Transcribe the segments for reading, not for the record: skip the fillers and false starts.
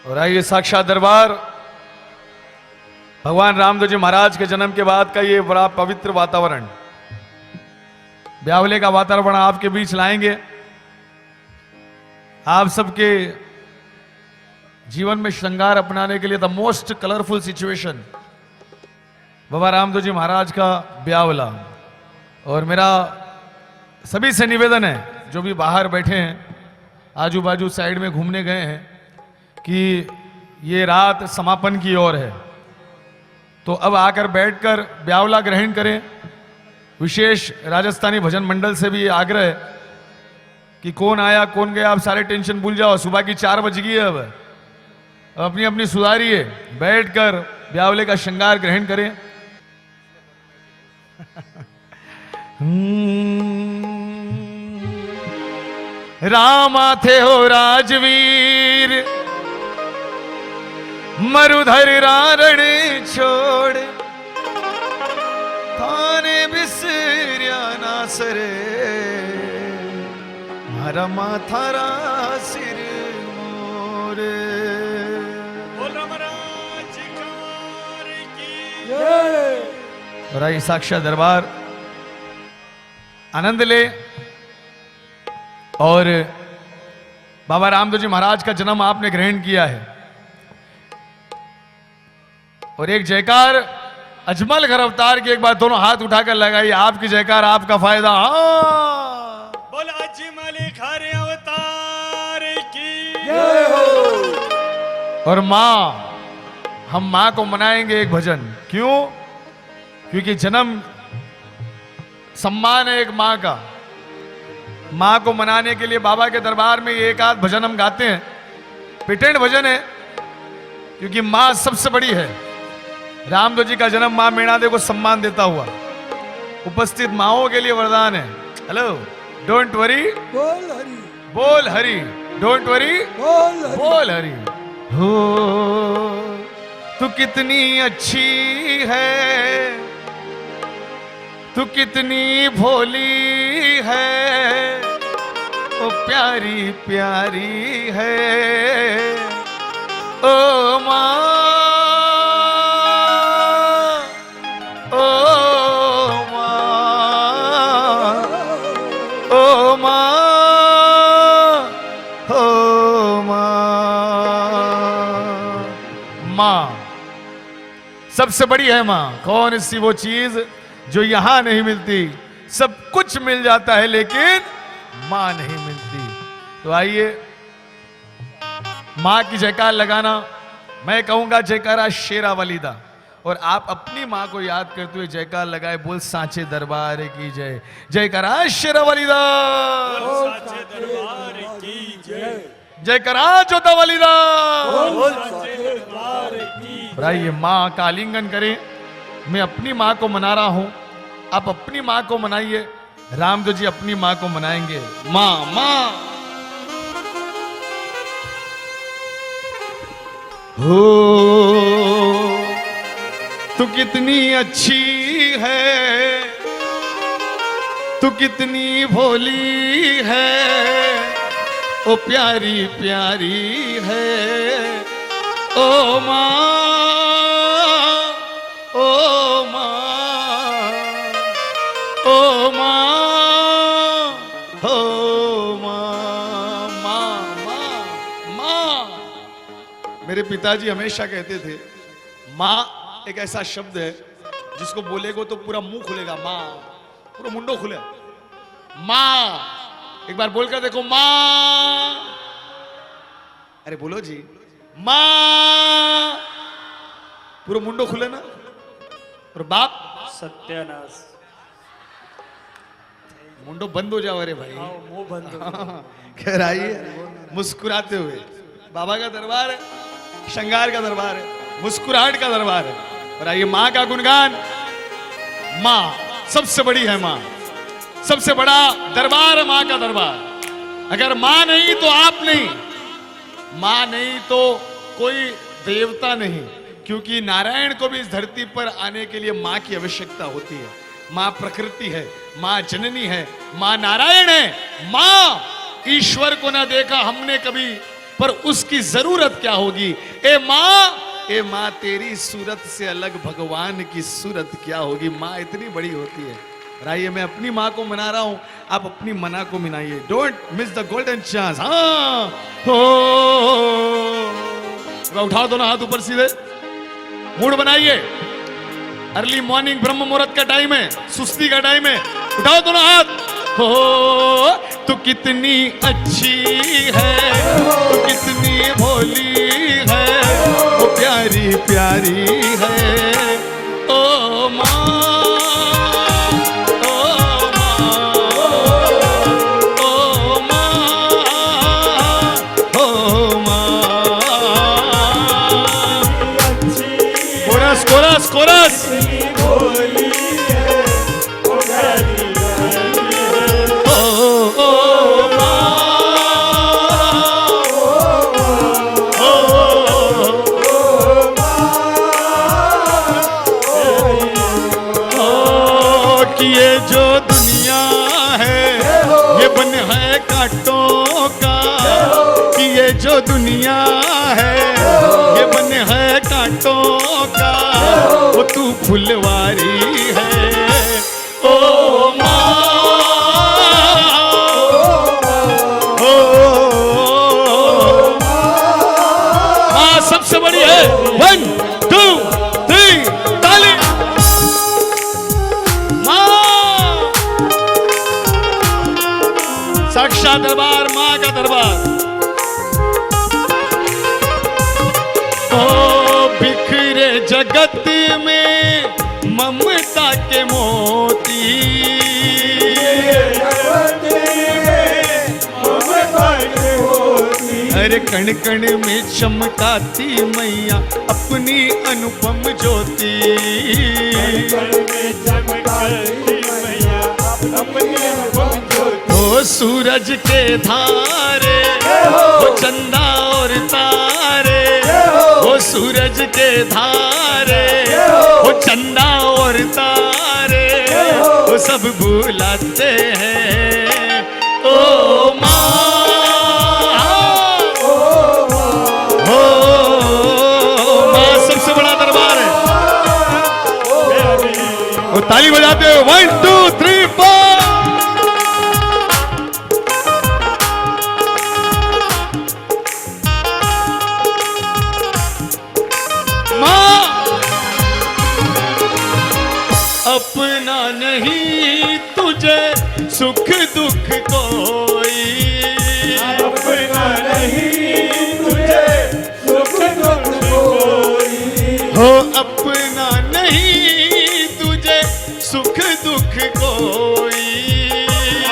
और आइए साक्षात दरबार भगवान रामदेव जी महाराज के जन्म के बाद का ये बड़ा पवित्र वातावरण, ब्यावले का वातावरण आपके बीच लाएंगे। आप सबके जीवन में श्रृंगार अपनाने के लिए the most colourful situation Baba Ramdev ji महाराज का ब्यावला। और मेरा सभी से निवेदन है, जो भी बाहर बैठे हैं, आजू बाजू साइड में घूमने गए हैं, कि ये रात समापन की ओर है, तो अब आकर बैठकर ब्यावला ग्रहण करें। विशेष राजस्थानी भजन मंडल से भी आग्रह है कि कौन आया कौन गया, आप सारे टेंशन भूल जाओ। सुबह की 4 बज गई है, अब अपनी अपनी सुधारिए, बैठकर ब्यावले का श्रृंगार ग्रहण करें। रामा थे हो राजवीर, मरुधर रारण छोड़, थाने बिसरिया ना सरे, मारा माथारा सिर मोरे। और आई साक्षात दरबार आनंद ले। और बाबा रामदेव जी महाराज का जन्म आपने ग्रहण किया है, और एक जयकार अजमल घर अवतार की एक बार दोनों हाथ उठाकर लगाई। आपकी जयकार, आपका फायदा। हाँ, बोल अजमल घर अवतार की। और मां, हम मां को मनाएंगे एक भजन। क्यों? क्योंकि जन्म सम्मान है एक मां का। मां को मनाने के लिए बाबा के दरबार में एक आध भजन हम गाते हैं, पेटेंट भजन है, क्योंकि मां सबसे बड़ी है। रामदेव जी का जन्म मां मेणादेव को सम्मान देता हुआ उपस्थित माओं के लिए वरदान है। हेलो, डोंट वरी बोल हरि, बोल हरि, डोंट वरी बोल हरि। हो तू कितनी अच्छी है, तू कितनी भोली है, ओ प्यारी प्यारी है ओ माँ, ओ माँ, ओ माँ, ओ माँ सबसे बड़ी है माँ। कौन सी वो चीज जो यहां नहीं मिलती? सब कुछ मिल जाता है लेकिन मां नहीं मिलती। तो आइए मां की जयकार लगाना। मैं कहूंगा जयकारा शेरा वालीदा, और आप अपनी मां को याद करते हुए जयकार लगाए। बोल सांचे दरबार की जय, जयकारा शेरा वालीदा, साचे दरबार की जय, जयकारा जोता वालीदा। साचे दरबार की। और आइए मां का आलिंगन करें। मैं अपनी मां को मना रहा हूं, आप अपनी मां को मनाइए। रामदेव जी अपनी मां को मनाएंगे। मां, मां हो तू कितनी अच्छी है, तू कितनी भोली है, ओ प्यारी प्यारी है ओ मां, ओ मां, ओ मां, हो मां, मां, मां, मां। मेरे पिताजी हमेशा कहते थे, मां एक ऐसा शब्द है जिसको बोलेगो तो पूरा मुंह खुलेगा। मां, पूरा मुंडो खुले। मां, एक बार बोलकर देखो, मां। अरे बोलो जी, मां, पूरा मुंडो खुले ना। और बाप, सत्यानाश, मुंडो बंद हो जाओ। अरे भाई, मुंह बंद हो। कह रही है मुस्कुराते हुए। बाबा का दरबार है, श्रृंगार का दरबार है, मुस्कुराहट का दरबार है। और आइए मां का गुणगान। मां सबसे बड़ी है, मां सबसे बड़ा दरबार है, मां का दरबार। अगर मां नहीं तो आप नहीं, मां नहीं तो कोई देवता नहीं, क्योंकि नारायण को भी इस धरती पर आने के लिए मां की आवश्यकता होती है। मां प्रकृति है, मां जननी है, मां नारायण है। मां ईश्वर को ना देखा हमने कभी, पर उसकी जरूरत क्या होगी। ए माँ तेरी सूरत से अलग भगवान की सूरत क्या होगी। माँ इतनी बड़ी होती है। और आइए मैं अपनी माँ को मना रहा हूं, आप अपनी मना को मनाइए। Don't miss the golden chance. हाँ हो, उठाओ दोनों हाथ ऊपर सीधे, मूड बनाइए। अर्ली मॉर्निंग ब्रह्म मुहूर्त का टाइम है, सुस्ती का टाइम है। उठाओ दोनों हाथ। हो तू कितनी अच्छी है, तू कितनी भोली है, ओ प्यारी प्यारी है। ओ माँ, ओ माँ, ओ माँ, ओ माँ। Chorus chorus chorus. ये जो दुनिया है ये बन है कांटों का, कि ये जो दुनिया है ये बन है कांटों का, वो तू फुलवारी है। ओ माँ, ओ माँ सबसे बड़ी है। 1 2 3 ताली। साक्षात दरबार, माँ का दरबार। ओ बिखरे जगत में ममता के मोती, हर कण कण में चमकाती मैया अपनी अनुपम ज्योति। ओ सूरज के धारे, ओ चंदा और तारे, ओ सूरज के धारे, ओ चंदा और तारे, वो सब बुलाते हैं। ओ माँ, ओ माँ सबसे बड़ा दरबार है। वो ताली बजाते हो। 1 2 3 4। अपना नहीं तुझे सुख दुख कोई, अपना नहीं तुझे सुख दुख कोई, हो अपना नहीं तुझे सुख दुख कोई,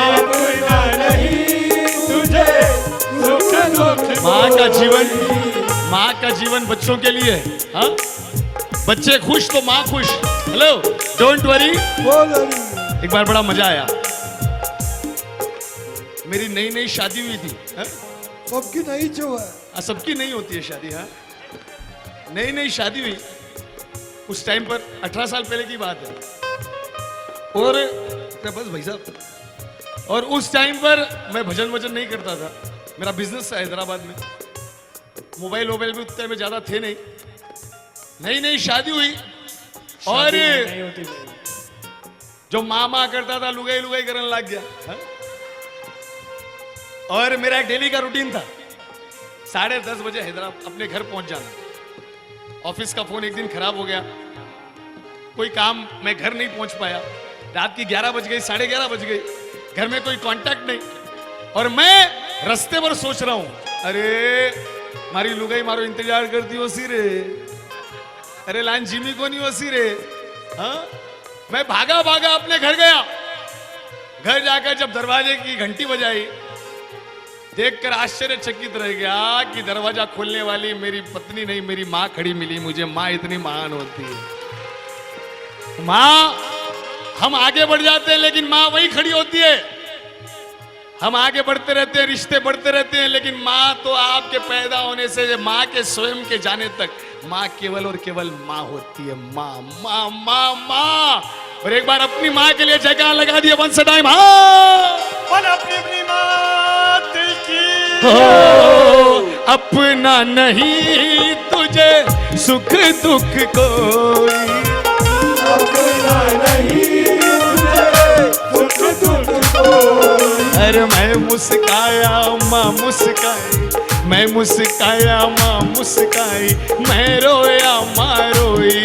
अपना नहीं तुझे सुख दुख। माँ का जीवन बच्चों के लिए। हाँ, बच्चे खुश तो माँ खुश। Hello, don't worry. एक बार बड़ा मजा आया। मेरी नई नई शादी हुई थी। सबकी नहीं जो है, सबकी नहीं होती है शादी। हाँ, नई नई शादी हुई उस टाइम पर, 18 साल पहले की बात है। और बस भाई साहब, और उस टाइम पर मैं भजन वजन नहीं करता था। मेरा बिजनेस था हैदराबाद में, मोबाइल वोबाइल भी उतने में ज्यादा थे नहीं। नई नई शादी हुई और जो मामा करता था लुगाई लुगाई करने लग गया। हा? और मेरा एक डेली का रूटीन था, 10:30 बजे हैदराबाद अपने घर पहुंच जाना। ऑफिस का फोन एक दिन खराब हो गया, कोई काम मैं घर नहीं पहुंच पाया। रात की 11 बज गई, 11:30 बज गई, घर में कोई कांटेक्ट नहीं। और मैं रास्ते पर सोच रहा हूं, अरे मारी लुगाई मारो इंतजार करती हो सी रे, अरे लाइन जिमी को नहीं हो सी रे। हाँ, मैं भागा भागा अपने घर गया। घर जाकर जब दरवाजे की घंटी बजाई, देखकर आश्चर्यचकित रह गया कि दरवाजा खोलने वाली मेरी पत्नी नहीं, मेरी माँ खड़ी मिली मुझे। माँ इतनी महान होती है। माँ, हम आगे बढ़ जाते हैं लेकिन माँ वही खड़ी होती है। हम आगे बढ़ते रहते हैं, रिश्ते बढ़ते रहते हैं, लेकिन माँ तो आपके पैदा होने से माँ के स्वयं के जाने तक माँ केवल और केवल माँ होती है। माँ माँ माँ माँ। और एक बार अपनी माँ के लिए जयकार लगा दिया वंस अ टाइम। हाँ, अपनी अपनी मात की, अपना नहीं तुझे सुख दुख कोई, अपना नहीं तुझे सुख दुख कोई। अरे मैं मुस्काया माँ मुस्काई, मैं मुस्काया माँ मुस्काई, मैं रोया माँ रोई।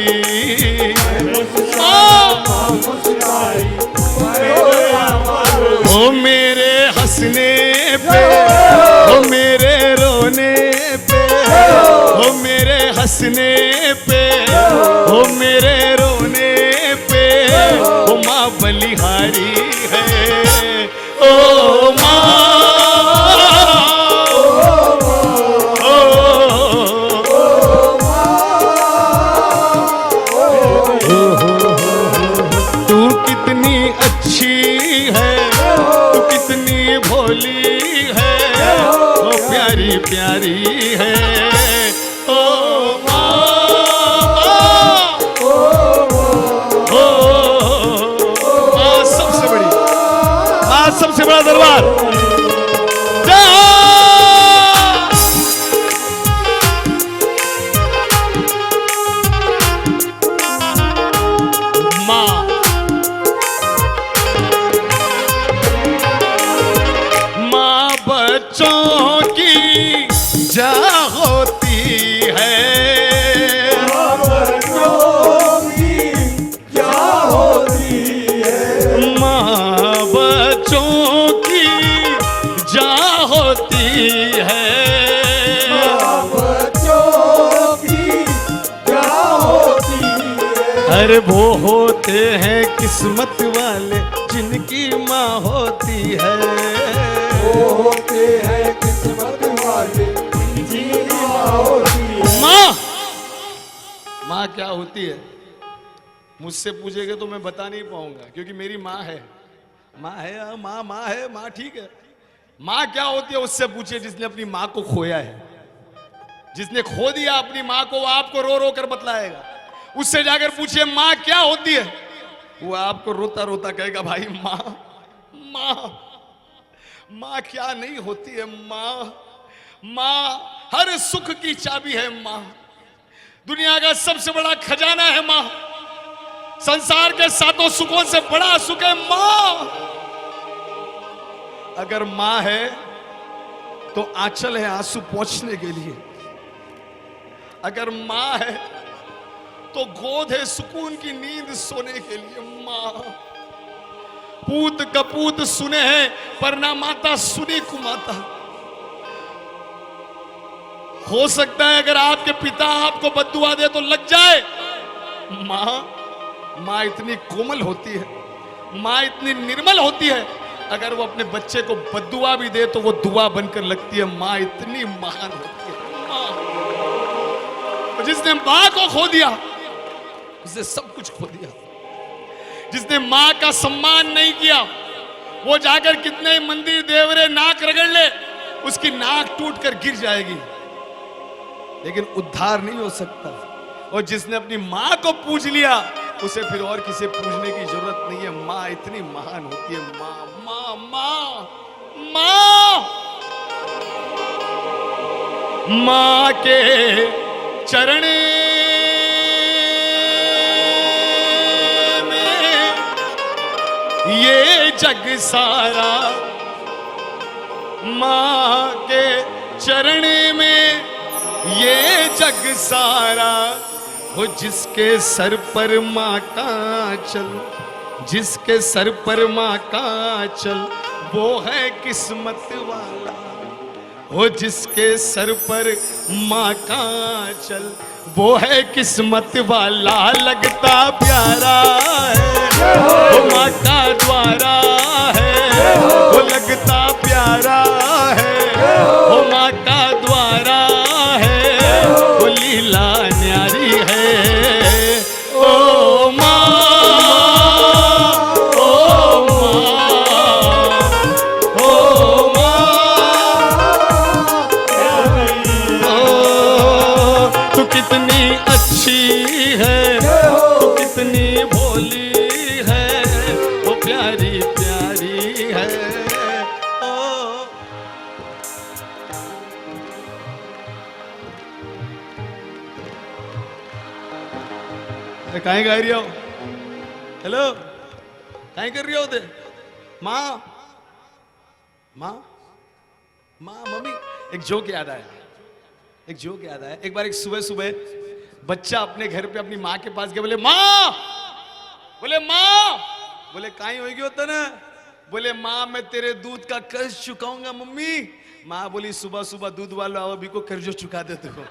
ओ मेरे हंसने पे, ओ मेरे रोने पे, ओ मेरे हंसने पे, ओ मेरे रोने पे, ओ माँ बलिहारी है, ओ माँ, तू कितनी अच्छी है, तू कितनी भोली है, ओ प्यारी प्यारी है, ओ माँ, माँ सबसे बड़ी, माँ सबसे बड़ा दरबार। जय हो। माँ माँ बच्चों की जा होती है, क्या होती है? माँ बच्चों की जा होती है, बच्चों की क्या होती है? अरे वो होते हैं किस्मत वाले जिनकी माँ होती है, वो होते हैं किस्मत वाले जिनकी माँ होती है। माँ, माँ क्या होती है मुझसे पूछेंगे तो मैं बता नहीं पाऊंगा, क्योंकि मेरी माँ है, माँ है, माँ माँ है, माँ ठीक है। माँ क्या होती है उससे पूछिए जिसने अपनी माँ को खोया है, जिसने खो दिया अपनी माँ को, वो आपको रो रो कर बतलाएगा। उससे जाकर पूछिए माँ क्या होती है, वो आपको रोता रोता कहेगा भाई माँ, माँ, माँ क्या नहीं होती है माँ, माँ हर सुख की चाबी है माँ, दुनिया का सबसे बड़ा खजाना है माँ, संसार के सातों सुखों से बड़ा सुख है माँ। अगर माँ है तो आंचल है आंसू पोंछने के लिए, अगर माँ है तो गोद है सुकून की नींद सोने के लिए माँ। पूत कपूत सुने हैं पर ना माता सुनी कुमाता। हो सकता है अगर आपके पिता आपको बद्दुआ दे तो लग जाए, माँ इतनी कोमल होती है, माँ इतनी निर्मल होती है, अगर वो अपने बच्चे को बद्दुआ भी दे तो वो दुआ बनकर लगती है। माँ इतनी महान होती है। माँ जिसने माँ को खो दिया उसने सब कुछ खो दिया। जिसने माँ का सम्मान नहीं किया वो जाकर कितने ही मंदिर देवरे नाक रगड़ ले, उसकी नाक टूटकर गिर जाएगी, लेकिन उद्धार नहीं हो सकता। और जिसने अपनी माँ को पूज लिया उसे फिर और किसी पूजने की जरूरत नहीं है। माँ इतनी महान होती है। माँ माँ माँ माँ माँ के चरण में ये जग सारा, माँ के चरण में ये जग सारा, वो जिसके सर पर माँ का चल, जिसके सर पर माँ का चल, वो है किस्मत वाला। वो जिसके सर पर माँ का चल, वो है किस्मत वाला। लगता प्यारा है वो माँ का द्वारा है, वो लगता प्यारा है वो माँ का द्वारा है, वो लीला न्यारी है। ओ माँ, ओ माँ, ओ माँ, तू कितनी अच्छी है, तू कितनी भोली है, वो प्यारी प्यारी है। ओ कहीं गा रही हो? हेलो, कहीं कर रही हो ते? माँ माँ माँ मम्मी। एक जोक याद आया, एक जोक याद आया। एक बार एक सुबह सुबह बच्चा अपने घर पे अपनी माँ के पास गया, बोले माँ, बोले माँ, बोले कहीं होगी होता ना, बोले माँ मैं तेरे दूध का कर्ज चुकाऊंगा मम्मी। माँ बोली सुबह सुबह दूध वाला आओ, अभी को कर्ज चुका दे तुमको,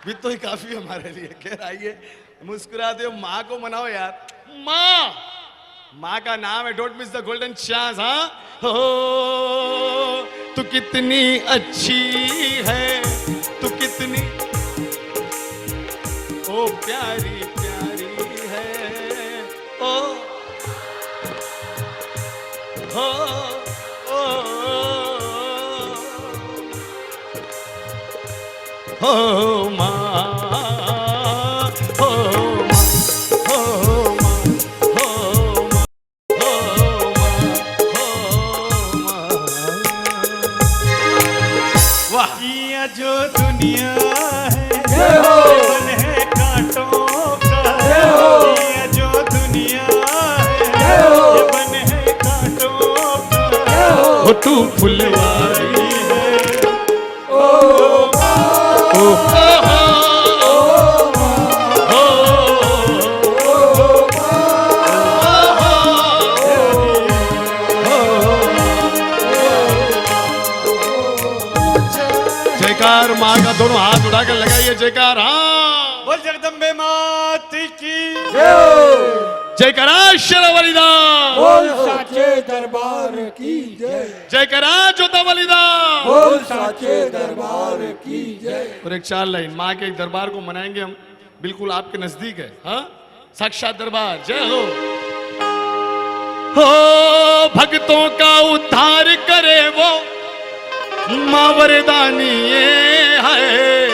भी तो ही काफी है हमारे लिए। कह आइए मुस्कुराते हो, माँ को मनाओ यार। माँ, माँ का नाम है, don't miss the golden chance. हाँ हो, तू कितनी अच्छी है, तू कितनी ओ प्यारी प्यारी है, ओ हो हो माँ, हो माँ, हो माँ, हो माँ, हो माँ। वाह, ये जो दुनिया है जय हो। बन है कांटों का, जय हो। ये जो दुनिया है जय हो। ये बन है कांटों का, जय हो। हो तू फुलवारी है, ओ ओ जयकार माँ का दोनों हाथ उठाकर लगाइए जयकार। हाँ, बोल जगदम्बे मात की। जय हो। जयकारा शेरावालीदा, बोल साचे दरबार की जय। जयकारा जोतावालीदा। बोल साचे दरबार की जय। और एक 4 लाइन माँ के एक दरबार को मनाएंगे हम, बिल्कुल आपके नजदीक है। हाँ, साक्षात दरबार। जय हो। हो भक्तों का उद्धार करे वो माँ वरदानी ये है,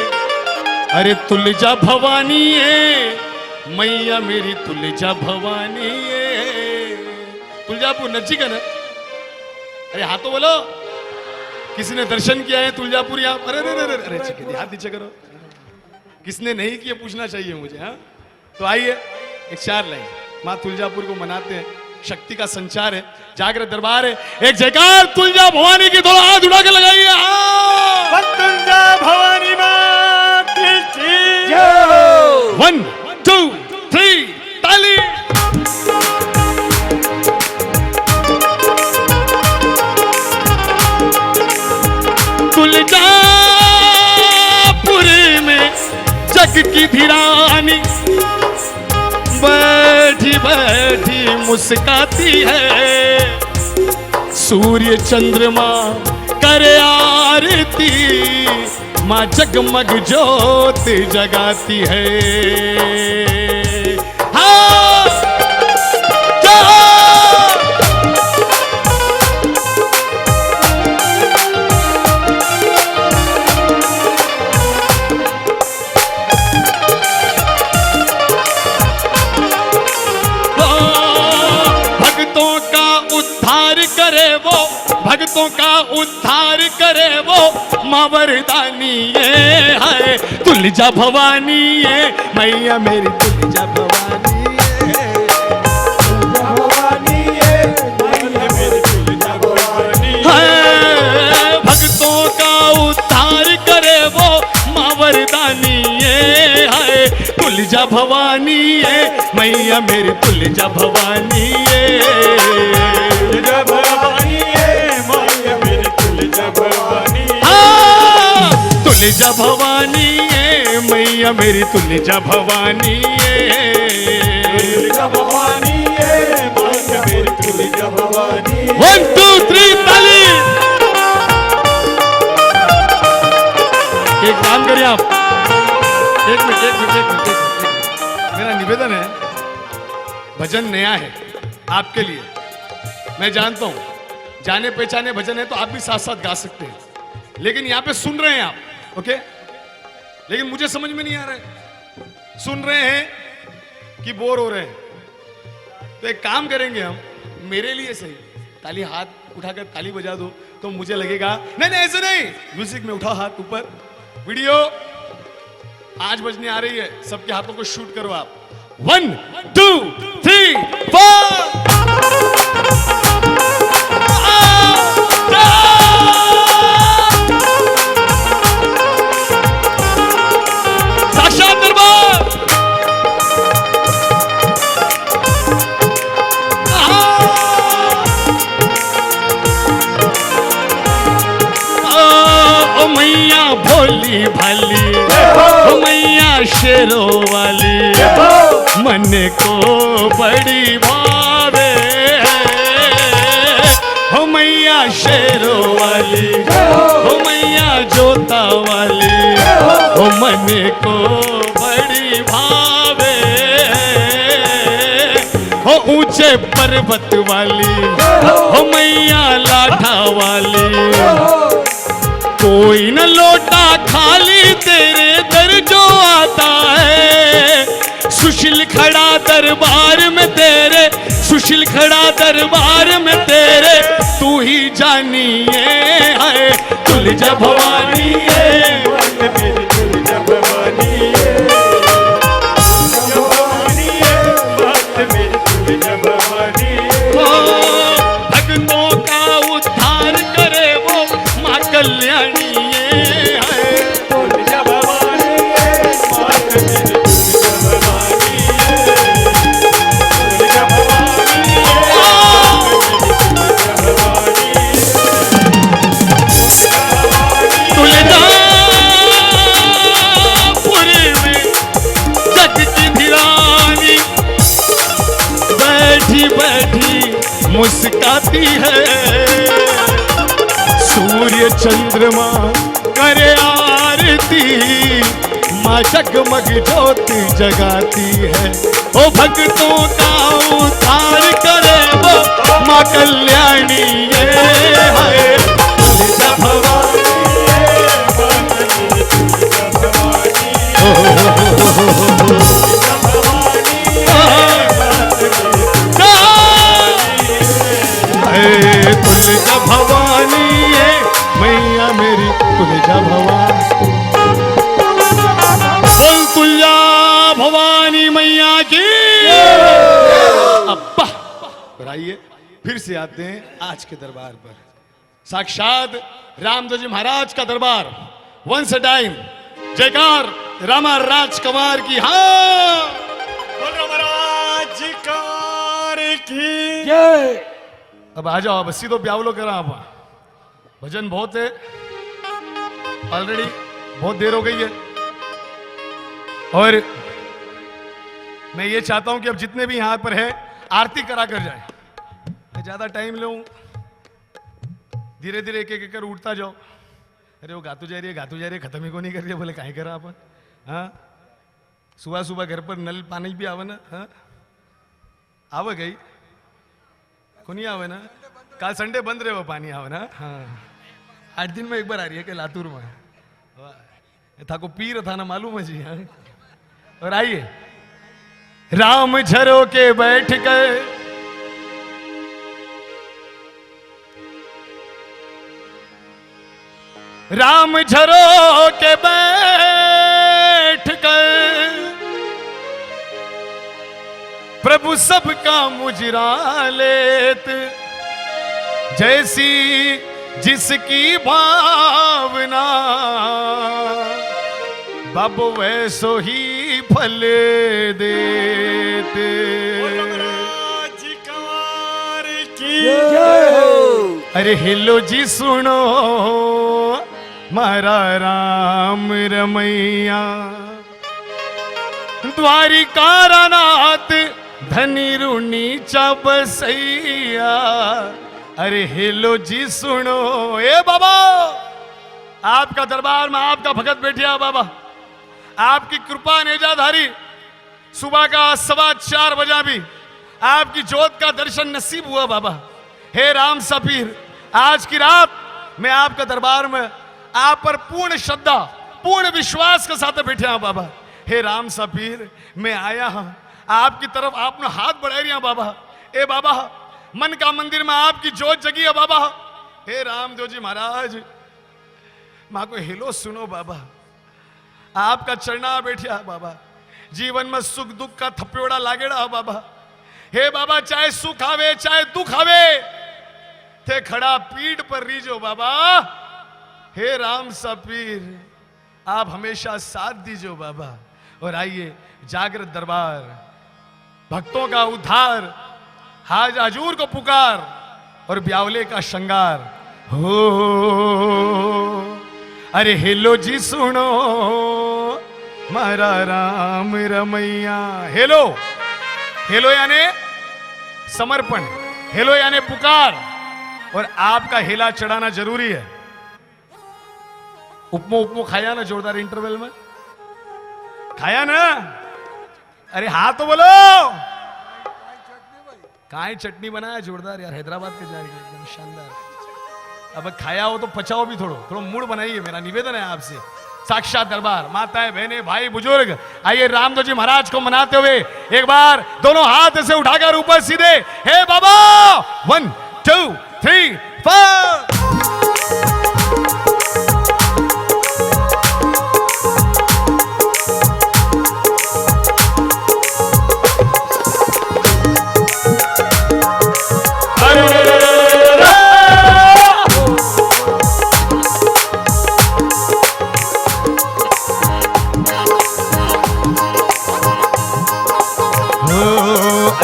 अरे तुलजा भवानी ये मैया मेरी तुलजा भवानी ये। तुलजापुर नजीक है ना? अरे हाँ तो बोलो, किसी ने दर्शन किया है तुलजापुर यहाँ? अरे अरे अरे अरे अरे हाथ नीचे करो, किसने नहीं किया पूछना चाहिए मुझे। हाँ तो आइए एक 4 लाइन माँ तुलजापुर को मनाते हैं, शक्ति का संचार है, जागृत दरबार है। एक जयकार तुलजा भवानी की, दोनों हाथ उठा के लगाइए। हाँ, तुलजा भवानी मात की जय हो। 1 2 3 ताली। तुलजापुर में जग की धीरानी बैठी बैठी मुस्काती है, सूर्य चंद्रमा करे आरती, माँ जगमग ज्योत जगाती है। हाँ जय। भक्तों का उद्धार करे वो, भक्तों का उद्धार करे वो माँ वरदानी ये है तुलजा भवानी ये मैया मेरी तुलजा भवानी ये। भवानी ये मैया मेरी तुलजा भवानी है भक्तों का उद्धार करे वो माँ वरदानी ये है तुलजा भवानी ये मैया मेरी तुलजा भवानी ये। तुलजा भवानी है मैया मेरी तुलजा भवानी। हाँ, तुलजा भवानी ये मैया मेरी तुलजा भवानी ये। तुलजा भवानी ये मैया मेरी तुलजा भवानी 1 2 3 ताली। एक काम करिए आप, एक मिनट। मेरा निवेदन है, भजन नया है आपके लिए, मैं जानता हूं जाने पहचाने भजन है तो आप भी साथ साथ गा सकते हैं, लेकिन यहां पे सुन रहे हैं आप, ओके? लेकिन मुझे समझ में नहीं आ रहा है, सुन रहे हैं कि बोर हो रहे हैं। तो एक काम करेंगे हम, मेरे लिए सही ताली हाथ उठाकर ताली बजा दो तो मुझे लगेगा नहीं नहीं ऐसे नहीं, म्यूजिक में उठाओ हाथ ऊपर। वीडियो आज बजने आ रही है, सबके हाथों को शूट करो आप, 1 2 3 4 साक्षात दरबार ओ मैया भोली भाली, ओ मैया शेरों वाली, मन को बड़ी भावे, हो मैया शेरों वाली, हो मैया जोता वाली, हो मन को बड़ी भावे, हो ऊंचे पर्वत वाली, हो मैया लाठा वाली, कोई न लौटा खाली तेरे दर जो आता है, सुशील खड़ा दरबार में तेरे, सुशील खड़ा दरबार में तेरे, तू ही जानिए है तुलजा भवानी है, मेरी तुलजा भवानी है, भवानी है, बात मेरी तुलजा भवानी है। ओ, भक्तों का उद्धार करे वो माँ कल्याणी है, तुलजा भवानी है, बात मेरी तुलजा भवानी है, तुलजा भवानी है, बात मेरी तुलजा भवानी तुलजापुर में जग की धीरानी बैठी बैठी मुस्काती है, सूर्य चंद्रमा करे आरती, माँ जगमग ज्योति जगाती है, ओ भक्तों का उद्धार करे वो माँ कल्याणी ये है तुलजा भवानी। तुलजा भवानी है मैया मेरी तुलजा भवानी, बोल तुलजा भवानी मैया की। अब्बा पर आइए फिर से आते हैं आज के दरबार पर, साक्षात रामदेव जी महाराज का दरबार। वंस टाइम जयकार रामा राजकुमार की। हाँ महाराज कार की जय। अब आ जाओ, बस्सी तो ब्यावलो करा आप, भजन बहुत है ऑलरेडी, बहुत देर हो गई है, और मैं ये चाहता हूं कि अब जितने भी यहां पर है आरती करा कर जाए, मैं ज्यादा टाइम लूं, धीरे धीरे एक एक कर उठता जाओ। अरे वो गातू जा रही है, गातू जा रही है, खत्म ही को नहीं कर रही है, बोले काहे करा अपन। हाँ सुबह सुबह घर पर नल पानी भी आवे ना, हाँ आवे गई को नहीं आवे ना, कल संडे बंद रहे वो पानी आवे ना। हाँ 8 दिन में एक बार आ रही है कि लातूर में, था को पीर था ना मालूम है जी। हाँ और आइए, राम झरो के बैठ गए, राम झरो के बैठ गए, प्रभु सबका मुजरा लेत, जैसी जिसकी भावना, बाबू वैसो ही फल देते। महाराज कार की जय। अरे हिलो जी सुनो मारा राम रमैया, द्वारिका नाथ धनी रुनी चा बसैया। अरे हेलो जी सुनो, ए बाबा आपका दरबार में आपका भगत बैठिया बाबा, आपकी कृपा नेजाधारी, सुबह का 4:15 बजा भी आपकी जोत का दर्शन नसीब हुआ बाबा। हे राम सफीर, आज की रात मैं आपका दरबार में आप पर पूर्ण श्रद्धा पूर्ण विश्वास के साथ बैठे हैं बाबा। हे राम सफीर, मैं आया हूं आपकी तरफ, आपने हाथ बढ़ा रही बाबा। ए बाबा मन का मंदिर में आपकी जोत जगी है बाबा। हे रामदेव जी महाराज, माँ को हेलो सुनो बाबा, आपका चरणा बैठिया बाबा। जीवन में सुख दुख का थप्योड़ा लागेड़ा बाबा। हे बाबा, चाहे सुख आवे चाहे दुख आवे, थे खड़ा पीठ पर रीजो बाबा। हे राम सा पीर, आप हमेशा साथ दीजो बाबा। और आइए, जागृत दरबार, भक्तों का उद्धार, हाज हजूर को पुकार और ब्यावले का श्रृंगार हो। अरे हेलो जी सुनो मारा राम रमैया। हेलो, हेलो यानी समर्पण, हेलो यानी पुकार, और आपका हेला चढ़ाना जरूरी है। उपमो उपमो खाया ना जोरदार इंटरवल में? खाया ना? अरे हाँ तो बोलो। काय चटनी बनाया जोरदार यार, हैदराबाद के जाएगा एकदम शानदार। अब खाया हो तो पचाओ भी, थोड़ो थोड़ा मूड बनाइए, मेरा निवेदन है आपसे। साक्षात दरबार, माताएं बहनें भाई बुजुर्ग, आइए रामदेव जी महाराज को मनाते हुए एक बार दोनों हाथ से उठाकर ऊपर सीधे, हे बाबा 1 2 3 4।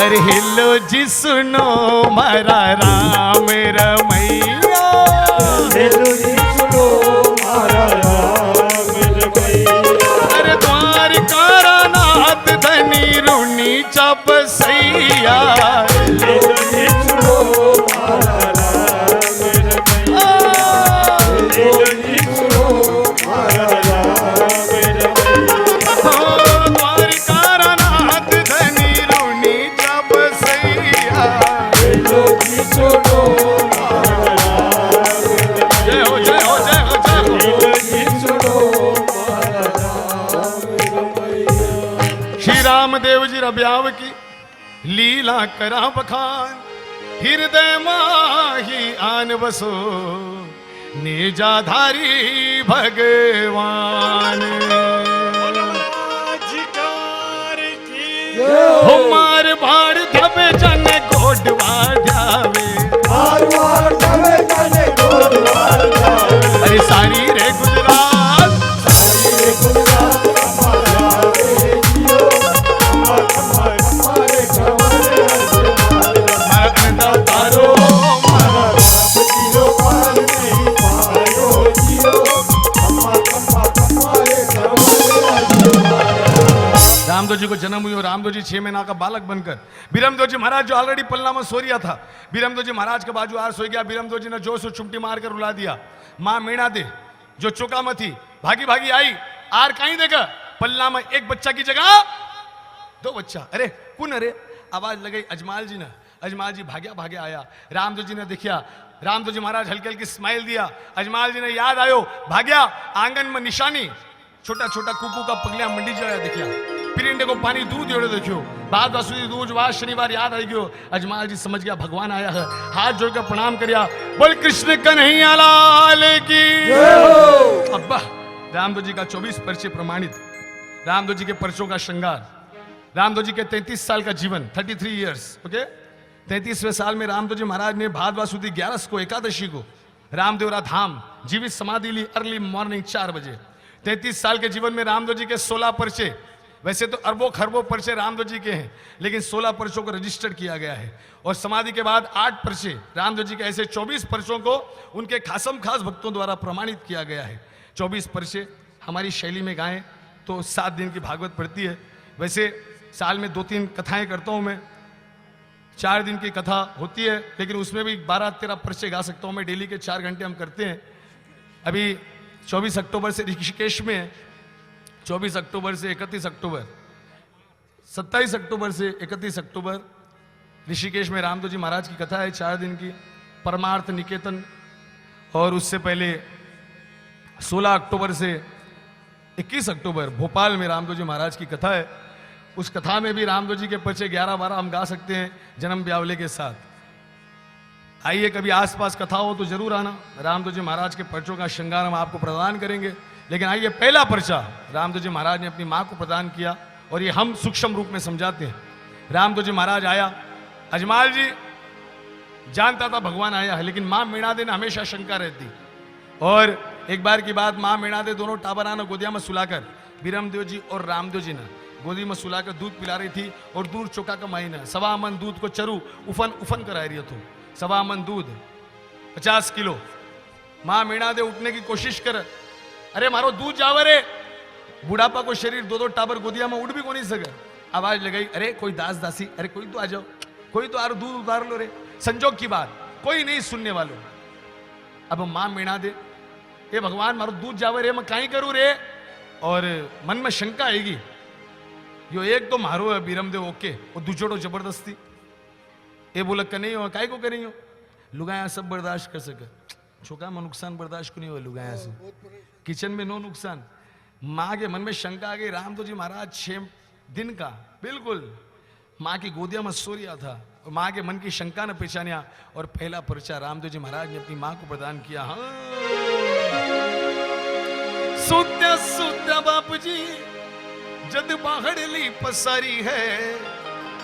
अरे हिलो जी सुनो मारा राम रमैया। हेलो जी सुनो मारा राम रमैया। अरे द्वारका नाथ धनी रुनी चपसैया। हेलो जी सुनो मारा राम रमैया। हेलो जी सुनो मारा राम रमैया। द्वारका नाथ धनी रुनी चपसैया। हेलो जी सुनो मारा राम रमैया। जय हो जय हो जय हो जय हो। हेलो जी सुनो मारा राम रमैया। श्री रामदेव जी रब्याव की लीला करा बखान, हृदय माही आन बसो निजाधारी भगवान। हो मार भाड़ धबे जन गोडवा ध्यावे। अरे सारी रे गुजरात, रामदेव जी को जन्म हुई और रामदेव जी 6 महीना का बालक बनकर बीरमदेव जी महाराज जो ऑलरेडी पल्ला में सो रिया था, बीरमदेव जी महाराज के बाजू आर सो गया। बीरमदेव जी ने जोर से चुमटी मारकर रुला दिया। मां मीणा दे जो चौका में थी भागी भागी आई, आर कहीं देखा पल्ला में एक बच्चा की जगह 2 बच्चा। अरे कौन? अरे आवाज लगाई अजमाल जी ने। अजमाल जी भाग्या भाग्या आया, रामदेव जी ने देखा, रामदेव जी महाराज हल्की हल्की स्माइल दिया। अजमाल जी ने याद आयो, भाग्या आंगन में निशानी, छोटा छोटा कुकू का पगलिया मंडी जो देखिया, पिरिंडे को पानी दूध एड़ो देखियो, बाद वासुदी दूज वास शनिवार याद आई गयो। अजमाल जी समझ गया भगवान आया है, हाथ जोड़कर प्रणाम करिया, बोल कृष्ण कन्हैया लाल की। अब्बा रामदेव जी का 24 पर्चे प्रमाणित, रामदेव जी के पर्चों का श्रृंगार, रामदेव जी के 33 साल का जीवन, 33 ईयर्स। ओके, 33वें साल में रामदेव जी महाराज ने भादवा सुदी 11 को एकादशी को रामदेवरा धाम जीवित समाधि ली अर्ली मॉर्निंग 4 बजे। 33 साल के जीवन में रामदेव जी के 16 पर्चे, वैसे तो अरबों खरबों पर्चे रामदेव जी के हैं, लेकिन 16 पर्चों को रजिस्टर किया गया है। और समाधि के बाद 8 पर्चे रामदेव जी के, ऐसे 24 पर्चों को उनके खासम खास भक्तों द्वारा प्रमाणित किया गया है। 24 पर्चे हमारी शैली में गाएं तो 7 दिन की भागवत पड़ती है। वैसे साल में 2-3 कथाएं करता हूं मैं, 4 दिन की कथा होती है, लेकिन उसमें भी 12-13 पर्चे गा सकता हूं मैं। डेली के 4 घंटे हम करते हैं। अभी 24 अक्टूबर से ऋषिकेश में है, 24 अक्टूबर से 31 अक्टूबर, 27 अक्टूबर से 31 अक्टूबर ऋषिकेश में रामदेव जी महाराज की कथा है 4 दिन की, परमार्थ निकेतन। और उससे पहले 16 अक्टूबर से 21 अक्टूबर भोपाल में रामदेव जी महाराज की कथा है। उस कथा में भी रामदेव जी के पर्चे 11-12 हम गा सकते हैं जन्म ब्यावले के साथ। आइए कभी आसपास कथा हो तो जरूर आना, रामदेव जी महाराज के पर्चों का श्रृंगार हम आपको प्रदान करेंगे। लेकिन आइए, पहला पर्चा रामदेव जी महाराज ने अपनी मां को प्रदान किया और ये हम सूक्ष्म रूप में समझाते हैं। रामदेव जी महाराज आया, अजमाल जी जानता था भगवान आया है, लेकिन मां मीणादे ने हमेशा शंका रहती। और एक बार की बात, मां मीणादे दोनों टाबरा ने गोदिया में सुलाकर बीरमदेव जी और रामदेव जी ने गोदी में सुलाकर दूध पिला रही थी। और दूध चौका का महीना, 1.25 मन दूध को चरू उफन उफन करा रही थो। 1.25 मन दूध 50 किलो। मां मीणादे उठने की कोशिश कर, अरे मारो दूध जावर रे। बुढ़ापा को शरीर 2-2 टाबर गोदिया में उठ भी को नहीं सके। आवाज लगाई, अरे कोई दास दासी, अरे कोई तो आ जाओ, कोई तो आरो दूध उतार लो रे। संजोग की बात, कोई नहीं सुनने वालों। अब मां मीणादे, ये भगवान मारो दूध जावर रे, मैं काई करूं रे। और मन में शंका आएगी, यो एक तो मारो है बीरमदेव ओके, वो दूजोड़ो जबरदस्ती। ये बोला क नहीं हो, काय को नहीं हो। लुगाया सब बर्दाश्त कर सके, छोका में नुकसान बर्दाश्त को नहीं हो लुगाया से। किचन में नो नुकसान। माँ के मन में शंका आ गई, रामदेव जी महाराज 6 दिन का बिल्कुल माँ की गोदिया में सो रहा था। और माँ के मन की शंका ने पहचानिया और पहला पर्चा रामदेव जी महाराज ने अपनी माँ को प्रदान किया। हाँ, सुत्या सुत्या बापू जी जद बाहरली पसारी है,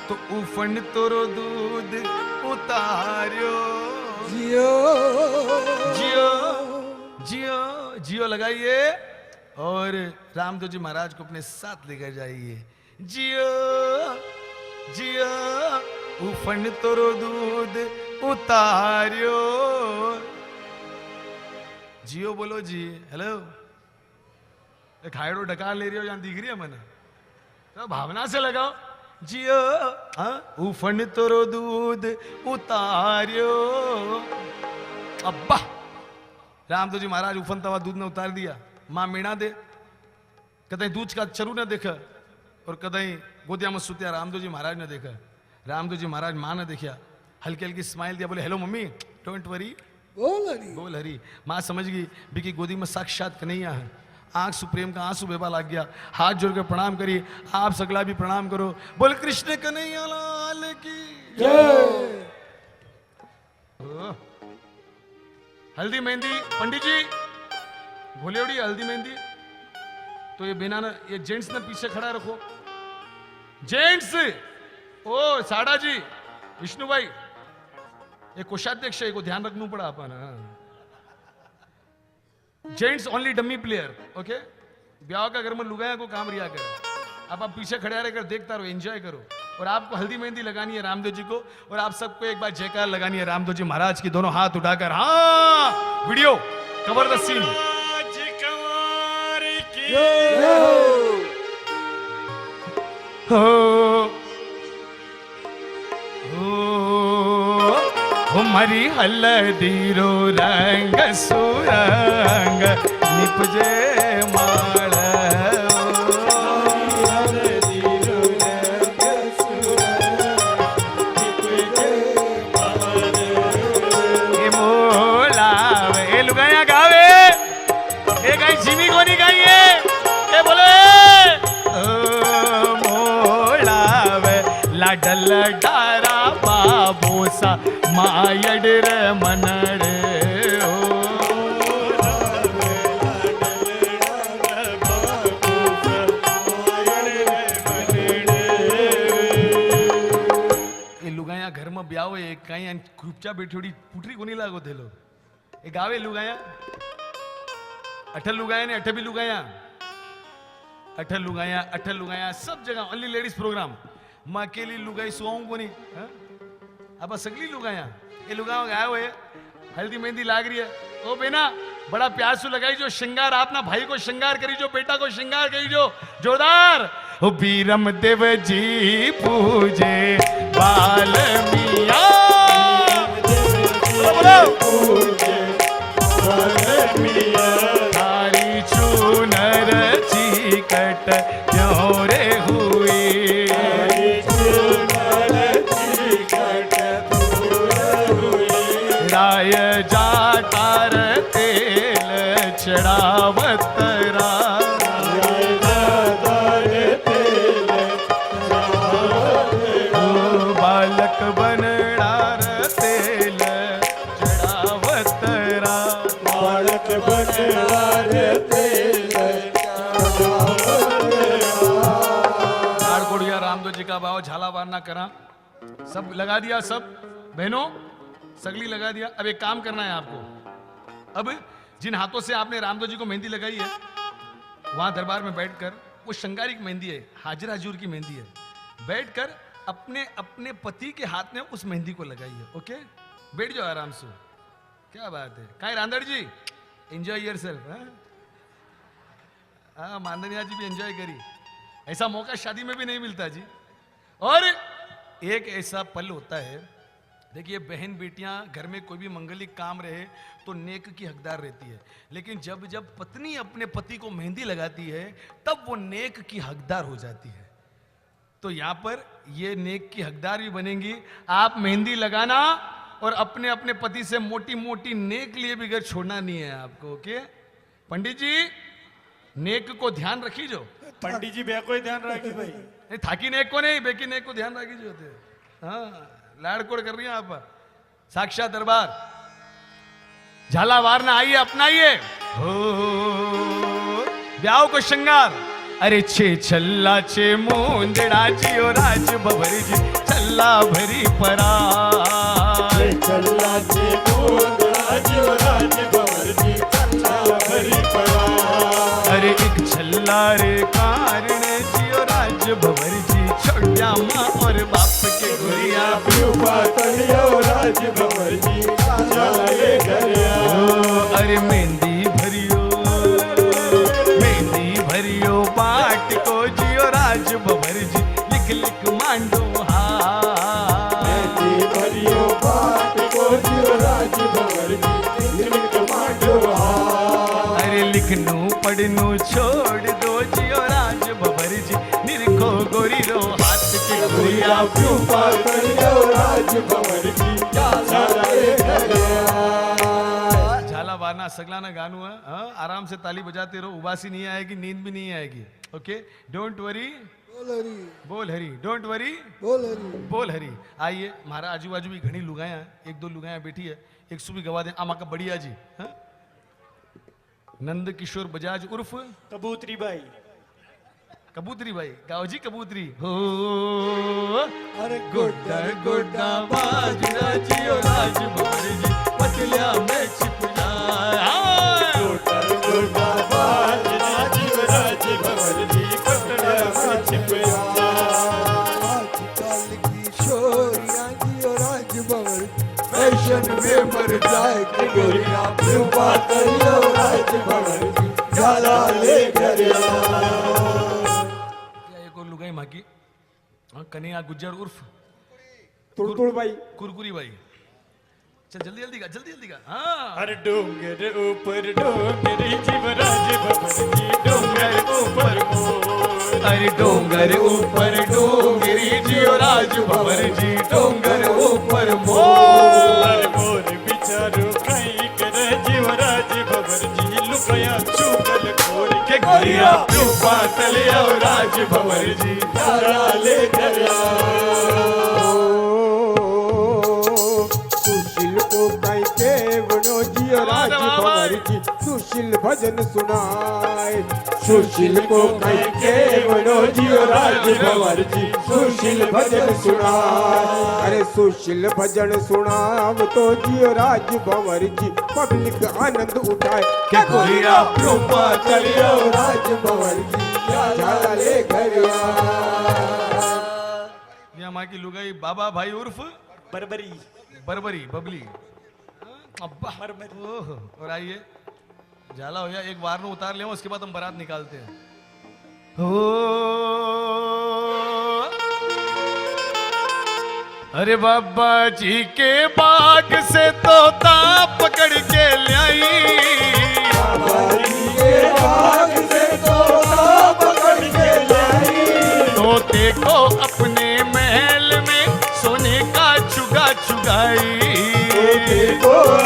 तो उफन तोरो दूध उतारियो। जियो जियो जियो जियो लगाइए और रामदेव जी महाराज को अपने साथ लेकर जाइए। जियो जियो उफन तोरो दूध उतारियो। जियो बोलो जी। हेलो, खायड़ो ढका ले रही हो या दिख रही है मैंने, तो भावना से लगाओ। जियो उफन तोरो दूध उतारियो। अब्बा रामदेव जी महाराज उफन तवा दूध ने उतार दिया। मां मीणा दे कदई दूध का चरू ने देखा और कदई गोदिया में सुत्या रामदेव जी महाराज ने देखा। रामदेव जी महाराज मां ने देखा, हल्की हल्की स्माइल दिया, बोले हेलो मम्मी, डोंट वरी, बोल हरी। मां समझ गई बिकी गोदी में साक्षात कन्हैया है। आंख सुप्रेम का आंसू बेबा लग गया। हाथ जोड़कर प्रणाम करिए, आप सगला भी प्रणाम करो। बोल कृष्ण कन्हैया लाल की जय। हल्दी मेहंदी पंडित जी भोलेवड़ी हल्दी मेहंदी। तो ये बिना ना, ये जेंट्स ने पीछे खड़ा रखो। जेंट्स, ओ साड़ा जी, विष्णु भाई, ये कोषाध्यक्ष है, को ध्यान रखना पड़ा अपन। Gents only dummy player, okay. ब्याह का घर में लुगाया को काम रिया करे। अब आप पीछे खड़े रहकर देखता रहो, एंजॉय करो। और आपको हल्दी मेहंदी लगानी है रामदेव जी को, और आप सबको एक बार जयकार लगानी है रामदेव जी महाराज की, दोनों हाथ उठाकर। हाँ, वीडियो कवर द सीन। मरी हल्दी रो रंग सुरंग निपजे माल। मोलावे लुगाया गावे, ये कहीं जिमी को नहीं गाई है, ये बोले मोलावे लाडल डारा बाबूसा मायडर मनड़े। ये लुगाया घर में ब्याह हो कहीं चुपचाप बैठी उड़ी पुटरी को नहीं लागो थे लोग। ये गावे लुगाया, अठल लुगाया ने अठे भी लुगाया, अठल लुगाया सब जगह ओनली लेडीज प्रोग्राम। मैं अकेली लुगाई सुआऊं को नहीं, अब सगली लुगाया ये लुगाओ गाया हुए हल्दी मेहंदी लाग रही है। ओ बेना बड़ा प्यार से लगाई जो श्रृंगार, आपना भाई को श्रृंगार करी जो, बेटा को श्रृंगार करी जो, जोरदार। ओ बीरम देव जी पूजे बाल मिया, पूजे बाल मिया, तारी चूनर चीकट क्यों रे हुई, राय जाटार तेल चढ़ावतरा, बालक बनडार तेल चढ़ावतरा, बालक बनडार तेल लाओ झाला वारना करा, सब लगा दिया, सब बहनों सगली लगा दिया। अब एक काम करना है आपको। अब जिन हाथों से आपने रामदेव जी को मेहंदी लगाई है, वहां दरबार में बैठकर, वो शंगारिक मेहंदी है, हाजिर हजूर की मेहंदी है, बैठकर अपने अपने पति के हाथ में उस मेहंदी को लगाइए। ओके, बैठ जाओ आराम से। क्या बात है, काहे रांदड़ जी, एंजॉय योर सेल्फ। हाँ, मानदनिया जी भी एंजॉय करी, ऐसा मौका शादी में भी नहीं मिलता जी। और एक ऐसा पल होता है, देखिए बहन बेटियां घर में कोई भी मंगलिक काम रहे तो नेक की हकदार रहती है, लेकिन जब जब पत्नी अपने पति को मेहंदी लगाती है तब वो नेक की हकदार हो जाती है। तो यहां पर ये नेक की हकदार भी बनेंगी। आप मेहंदी लगाना और अपने अपने पति से मोटी मोटी नेक लिए भी घर छोड़ना नहीं है आपको। ओके पंडित जी, नेक को ध्यान रखी जो। पंडित जी बे को ध्यान रखी भाई, नहीं थाकी नेक को नहीं, बेकी नेक को ध्यान रखी जो होते। हाँ, लाड़कोड़ कर रही हैं आप। साक्षात दरबार झाला वारना, आइए अपनाइए हो ब्याह को श्रृंगार। अरे छे छल्ला छे मुंदड़ा जी और राज बबर जी छल्ला भरी परा, चल्ला जे मुंदड़ा जी और राज बबर जी चल्ला भरी पड़ा। अरे एक छल्ला रे कारण जी और राज बबर जी छोड़िया माँ और बाप के गुरिया। प्यूपा तलियो राज बबर जी चले घरिया। अरे मेहंदी भरियो बाट को जियो राज बबर जी लिख लिख मांडो मेहंदी भरियो बाट को जियो राज बबर जी लिख लिख मांडो। अरे लिखनू पढ़नू छोड़ दो जियो राज बबर जी निरखो गोरी रो हाथ के गुरिया। प्यूपा तलियो राज बबर जी चले घरिया। झाला वारना सगलाना गानू है। हाँ, आराम से ताली बजाते रहो, उबासी नहीं आएगी, नींद भी नहीं आएगी। ओके, डोंट वरी, बोल हरी बोल हरी, डोंट वरी, बोल हरी बोल हरी। आइए, हमारा आजू बाजू भी घनी लुगाया है, एक दो लुगाया बैठी है, एक सुबह गवा दे आमा का बढ़िया जी। हाँ? नंद किशोर बजाज उर्फ कबूतरी भाई, कबूतरी भाई, गाओ जी कबूतरी हो। अरे गोड्डा गोड्डा बाजरा जी और राज बबर जी पतलिया में छिप जाए। गोटा गोटा बाज राज राज बबर जी पटड़ा में छिप आजकल की शोरियां जी और राज बबर फैशन में मर जाए कि गोरिया। प्यूपा तलियो राज बबर जी झाला ले घरिया। एक और लुगाई माकी, हाँ, कन्हैया गुज्जर उर्फ तुड़तुड़ भाई कुरकुरी भाई। चल जल्दी जल्दी का, जल्दी जल्दी का। हाँ, हर डोंगर ऊपर डोंगरी जीवराज बबर जी डोंगर ऊपर मोर। अरे डोंगर ऊपर डोंगरी जी और राज बबर जी डोंगर ऊपर मोर। हर मोर बिचारो कहीं करे जीवराज बबर जी लुकाया चुगल खोर के गुरिया प्यूपा तलिया राज बबर जी झाला ले घरिया। सुशील को कई के बनो जी और राज बबर जी सुशील भजन सुनाए। सुशील को कई के बनो जी और राज बबर जी सुशील भजन सुनाए। अरे सुशील भजन सुनाव तो जी और राज बबर जी पब्लिक आनंद उठाए। के गुरिया प्यूपा तलिया राज बबर जी झाला ले घरिया। यहाँ माँ की लुगाई बाबा भाई उर्फ बरबरी बरबरी बबली। अब्बा मरमरी। ओह, और आइए झाला हो गया, एक वारनो उतार ले, उसके बाद हम बारात निकालते हैं। हो अरे बाबा जी के बाग से तोता पकड़ के लाई। तोते को अपने महल में सोने का चुगा चुगाई।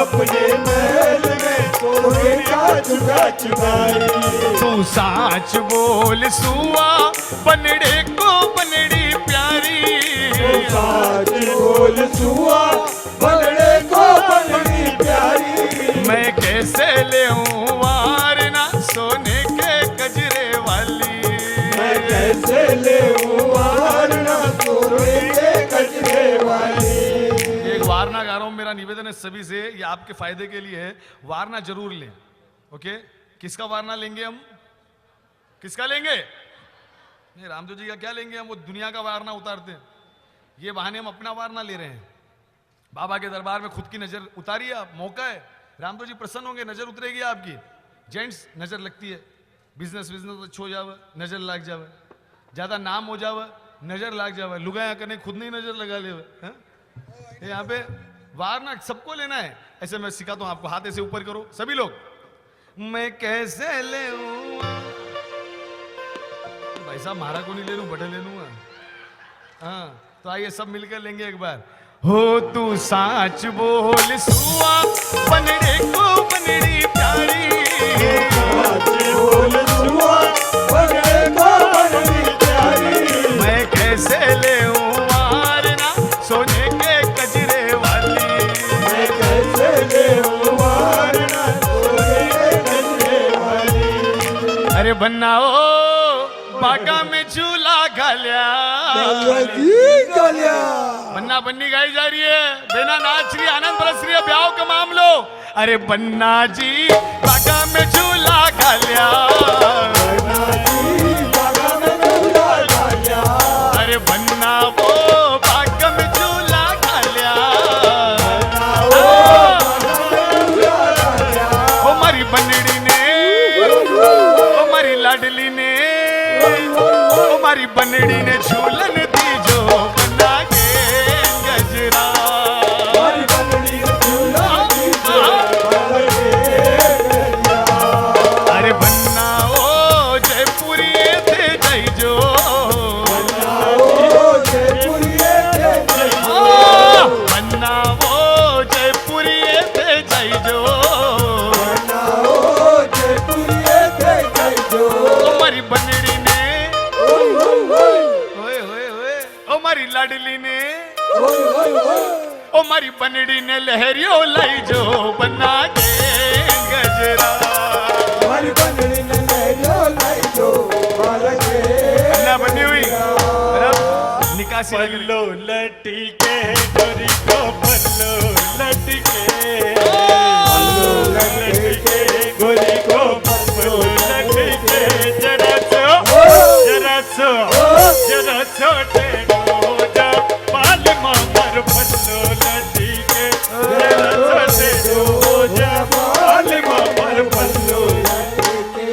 अपने महल में सोने का चुगा चुगाई। तू साच बोल सुआ बनड़े को बनड़ी प्यारी। साच बोल सुआ बनड़े को बनड़ी प्यारी। मैं कैसे ले वारना सोने के गजरे वाली। मैं कैसे ले वारना सोने मैं सभी से, ये आपके फायदे के लिए है, वारना जरूर लें। ओके, किसका वारना लेंगे हम? किसका लेंगे? नहीं, रामदेव जी का क्या लेंगे हम? वो दुनिया का वारना उतारते हैं, ये बहाने हम अपना वारना ले रहे हैं। बाबा के दरबार में खुद की नजर उतारिए आप, मौका है। रामदेव जी प्रसन्न होंगे, नजर उतरेगी आपकी। जेंट्स नजर लगती है, बिजनेस अच्छो हो जावे, नजर लग जावे, ज्यादा नाम हो जावे, नजर लग जावे, लुगाया करने खुद नहीं नजर लगा ले। यहाँ पे वारना सबको लेना है। ऐसे मैं सिखाता हूं आपको, हाथ ऐसे ऊपर करो सभी लोग। मैं कैसे ले भाई साहब, मारा को नहीं ले लूं, बड़े ले लूंगा। हाँ, तो आइए सब मिलकर लेंगे एक बार। हो तू साच बोल सुआ, बनड़े को बनड़ी प्यारी, बोल सुआ, बनड़े को बनड़ी प्यारी। मैं कैसे ले वारना सोने के कजरे वाली, मैं कैसे ले वारना सोने के कजरे वाली। अरे बनाओ बागा में झूला घालिया, बन्ना बन्नी गाई जा रही है, बेना नाच रही, आनंद बरस रही है, ब्याह का मामलो। अरे बन्ना जी बागा में झूला घालिया, अरे बन्ना वो बागा में झूला घालिया। ओ मारी बनड़ी ने, ओ मारी लाडली ने, ओ मारी बनड़ी ने झूलन दी जो बना के गजरा। मारी बनड़ी ने झूलन दी जो बना के गजरा। अरे बन्ना ओ जयपुरी थे जय जो, बन्ना ओ जयपुरी थे जय जो, बन्ना ओ जयपुरी थे जय जो, बन्ना ओ जयपुरी थे जय जो। ओ मारी बनड़ी ने, ओए ओए ओए, ओ मारी लाडली ने, ओ मारी बनड़ी ने लहरियो लाई जो बना के गजरा। मारी बनड़ी ने लहरियो लाई जो बना के बन्ना बनी हुई, निकासी लग रही। पल्लो लटके गोरी को पल्लो लटके, लटके गोरी को पल्लो लटके, जरा सो जरा सो टेढ़ो जा, पाल मामर पल्लो लटके, जरा सो टेढ़ो जा, पाल मामर पल्लो लटके।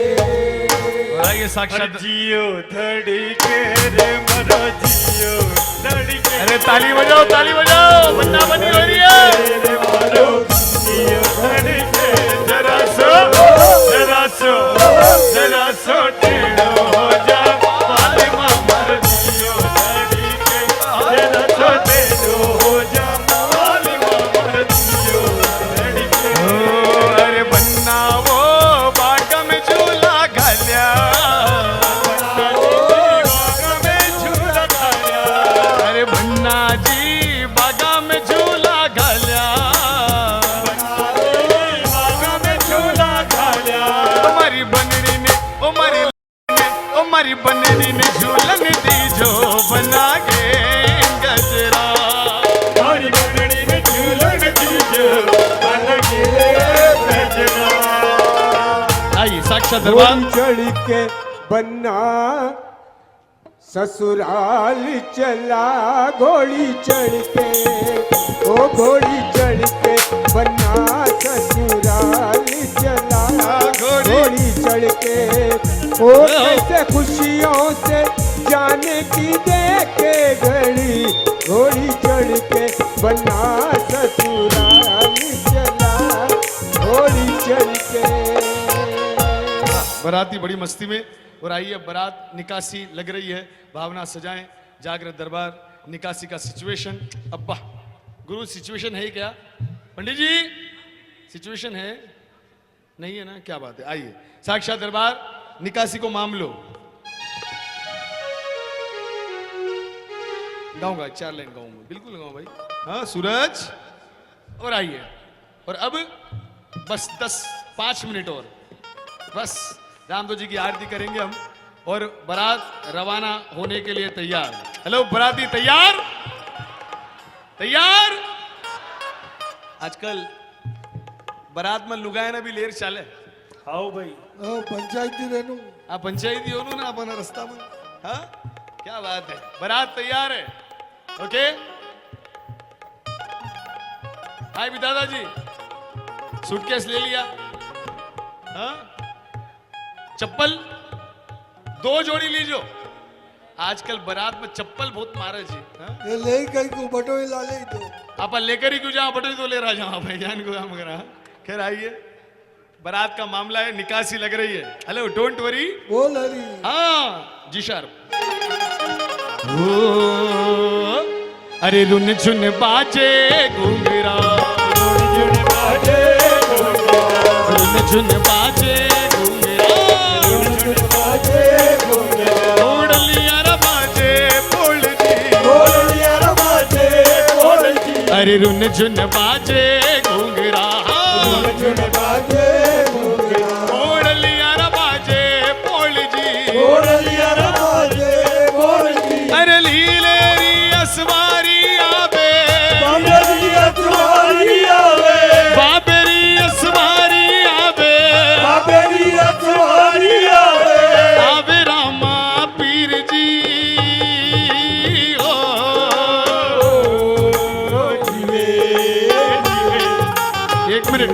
आइए साक्षात, जियो धड़के रे मरो जियो धड़के, अरे ताली बजाओ, ताली बजाओ, बन्ना बनी हो रही है। रे मरो जियो धड़के, जरा सो टेढ़ो हो जा, पाल मामर जियो धड़के, जरा सो टेढ़ो हो जा, पाल मामर जियो धड़के। ओ अरे बन्ना वो बाग में झूला घालिया, अरे बन्ना जी बागा में झूला घालिया, हमारी बनड़ी ने, ओ मारी ने, ओ मारी बनड़ी ने झूलन दी जो बना के गजरा। हमारी बनड़ी ने झूलन दी जो बना के गजरा। आइए साक्षात दरबार। घोड़ी चढ़ के बन्ना ससुराल चला, घोड़ी चढ़ के, ओ घोड़ी चढ़ के बन्ना ससुराल चला, घोड़ी चढ़ के। ओ कैसे खुशियों से जाने की देखे घड़ी, घोड़ी चढ़ के बन्ना ससुराल चला, घोड़ी चढ़ के। बाराती बड़ी मस्ती में, और आइए अब बारात निकासी लग रही है, भावना सजाएं, जागृत दरबार, निकासी का सिचुएशन। अब्बा गुरु सिचुएशन है क्या? पंडित जी सिचुएशन है नहीं है ना? क्या बात है, आइए साक्षात दरबार, निकासी को माम लो। गाऊंगा 4 लाइन गाऊंगा, बिल्कुल गाऊं भाई। हाँ सूरज, और आइए, और अब बस 5 मिनट और, बस रामदेव जी की आरती करेंगे हम, और बारात रवाना होने के लिए तैयार। हेलो बाराती तैयार? तैयार? आजकल बारात में लुगायना भी लेर चाले आओ भाई पंचायती रहनु आ पंचायती होनु ना अपन रास्ता में हाँ क्या बात है बारात तैयार है ओके हाय भी दादाजी सूटकेस ले लिया हाँ चप्पल 2 जोड़ी लीजो आजकल बारात में चप्पल बहुत मारे जी हाँ? ये ले कहीं को बटोई ला ले तो आप लेकर ही क्यों जाओ बटोई तो ले रहा जाओ आप ज्ञान को काम करा खैर आइए बारात का मामला है निकासी लग रही है हेलो डोंट वरी बोल हरी हाँ जी सर अरे रुन झुन बाजे घूंगरा रुन झुन बाजे अरे रुन झुन बाजे घूंगरा ओढ़लिया रा बाजे पोल जी अरे लीलेरी असवारी आवे बाबेरी असवारी आवे आवे रामा पीर जी एक मिनट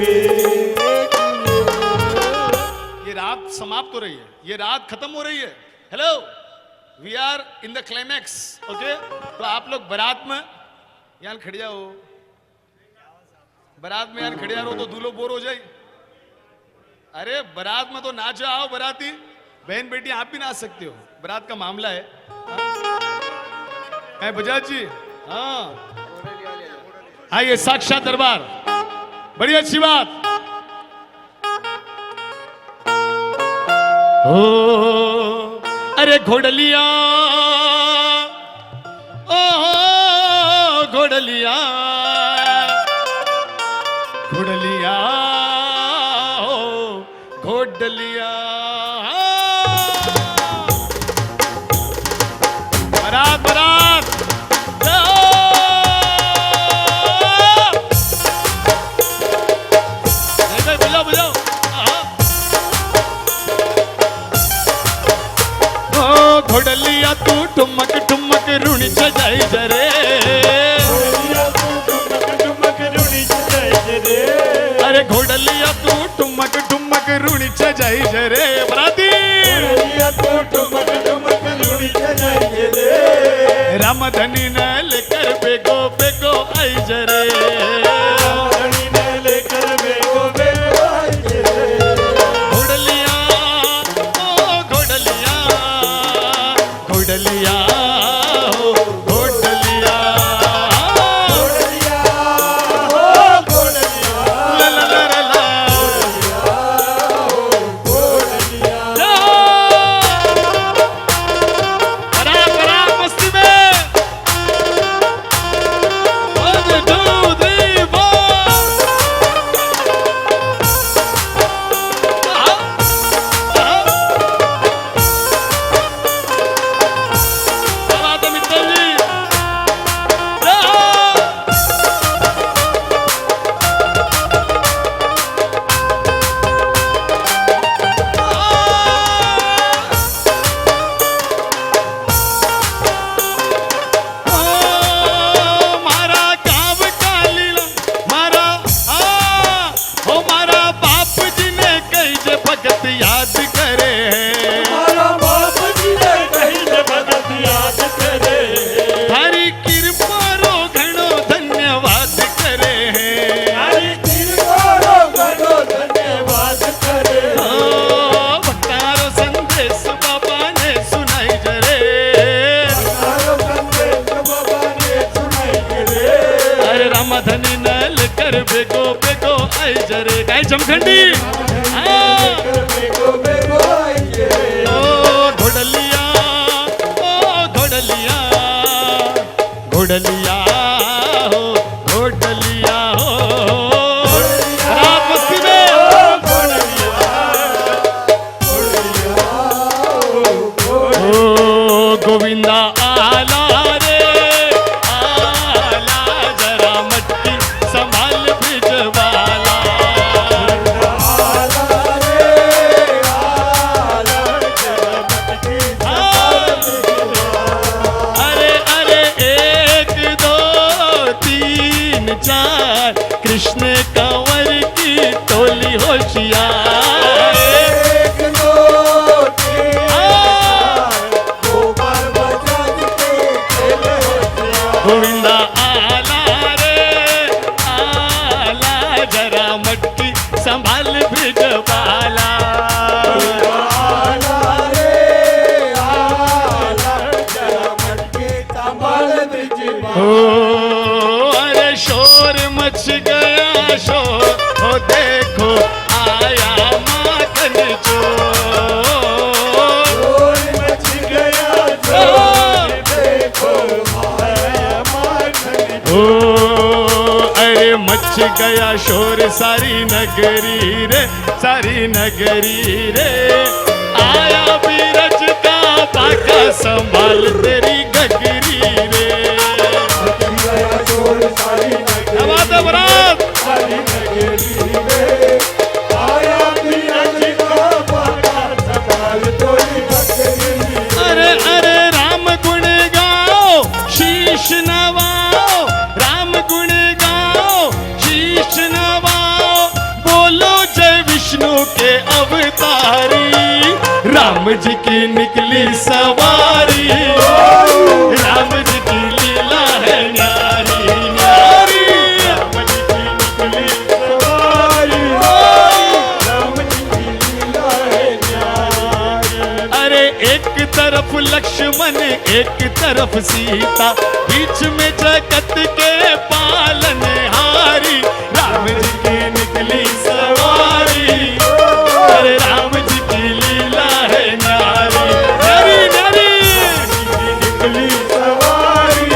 ये रात समाप्त हो रही है ये रात खत्म हो रही है hello we are in the climax okay तो आप लोग बारात में यहाँ खड़े जाओ बारात में यहाँ खड़े रहो तो दूल्हो बोर हो जाए अरे बारात में तो नाचो आओ बाराती बहन बेटी आप भी नाच सकते हो बारात का मामला है हाँ? बजाज जी हाँ आइए साक्षात दरबार बड़ी अच्छी बात ओ अरे घोड़लिया ओ घोड़लिया घोड़लिया ओ घोड़लिया बारात बारात घोड़लिया तू ठुमक ठुमक रुणी जाई जरे अरे घोड़लिया तू ठुमक ठुमक रुणी जाई जरे बराती रामधनी न लेकर बेगो बेगो आई जरे घोड़लिया घोड़लिया ला ला ला ला बड़ा मस्ती में 1 2 3 याद करे हरी कृपा रो घणो धन्यवाद करे भक्तारो संदेश बाबा ने सुनाई जरे अरे रामधनी नल कर बेगो बेगो आई जरे गाय जमखंडी घोड़लिया हो घोड़लिया हो रात मस्ती में ओ गोविंदा आला रे आला जरा मटकी संभाल भी मच गया शोर सारी नगरी रे, सारी नगरी रे। आया बीरज का बाका संभाल तेरी गगरी रे। क्या बात है बरात? सारी नगरी रे, आया बीरज का बाका संभाल तेरी गगरी। अरे अरे राम गुण गाओ शीश नवाओ, राम गुण गाओ शीश नवाओ, बोलो जय विष्णु के अवतारी, राम जी की निकली सवारी, राम जी की लीला है न्यारी न्यारी, राम जी की निकली सवारी, राम जी की लीला है न्यारी। अरे एक तरफ लक्ष्मण एक तरफ सीता, बीच में जगत के पालनहारी, राम जी की निकली सवारी, अरे राम जी की लीला है न्यारी न्यारी न्यारी, निकली सवारी,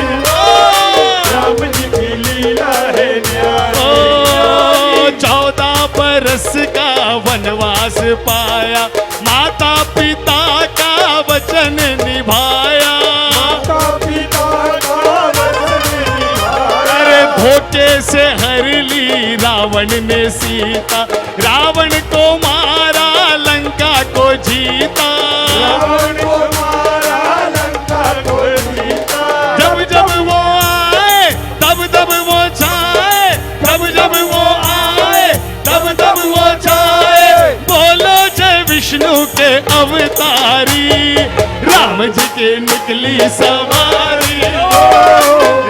राम जी की लीला है न्यारी। ओ 14 बरस का वनवास पाया, माता पिता का वचन निभाया, माता पिता का वचन निभाया। अरे धोखे से हर ली रावण ने सीता, रावण को मारा लंका को जीता, रावण को मारा लंका को जीता। जब जब वो आए तब तब वो छाए, तब जब वो आए तब तब वो छाए, बोलो जय विष्णु के अवतारी, राम जी की निकली सवारी,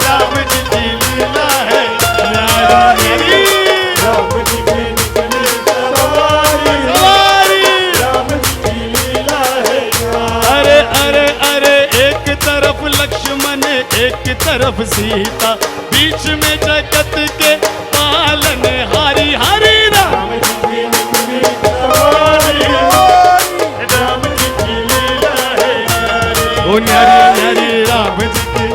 राम जी की लीला है न्यारी, राम जी की निकली सवारी, सवारी। राम जी की लीला है न्यारी। अरे अरे अरे एक तरफ लक्ष्मण एक तरफ सीता, बीच में जगत के पालन हारी हारी, राम राम जी की निकली सवारी, राम जी की लीला है न्यारी। ओ न्यारी न्यारी राम जी की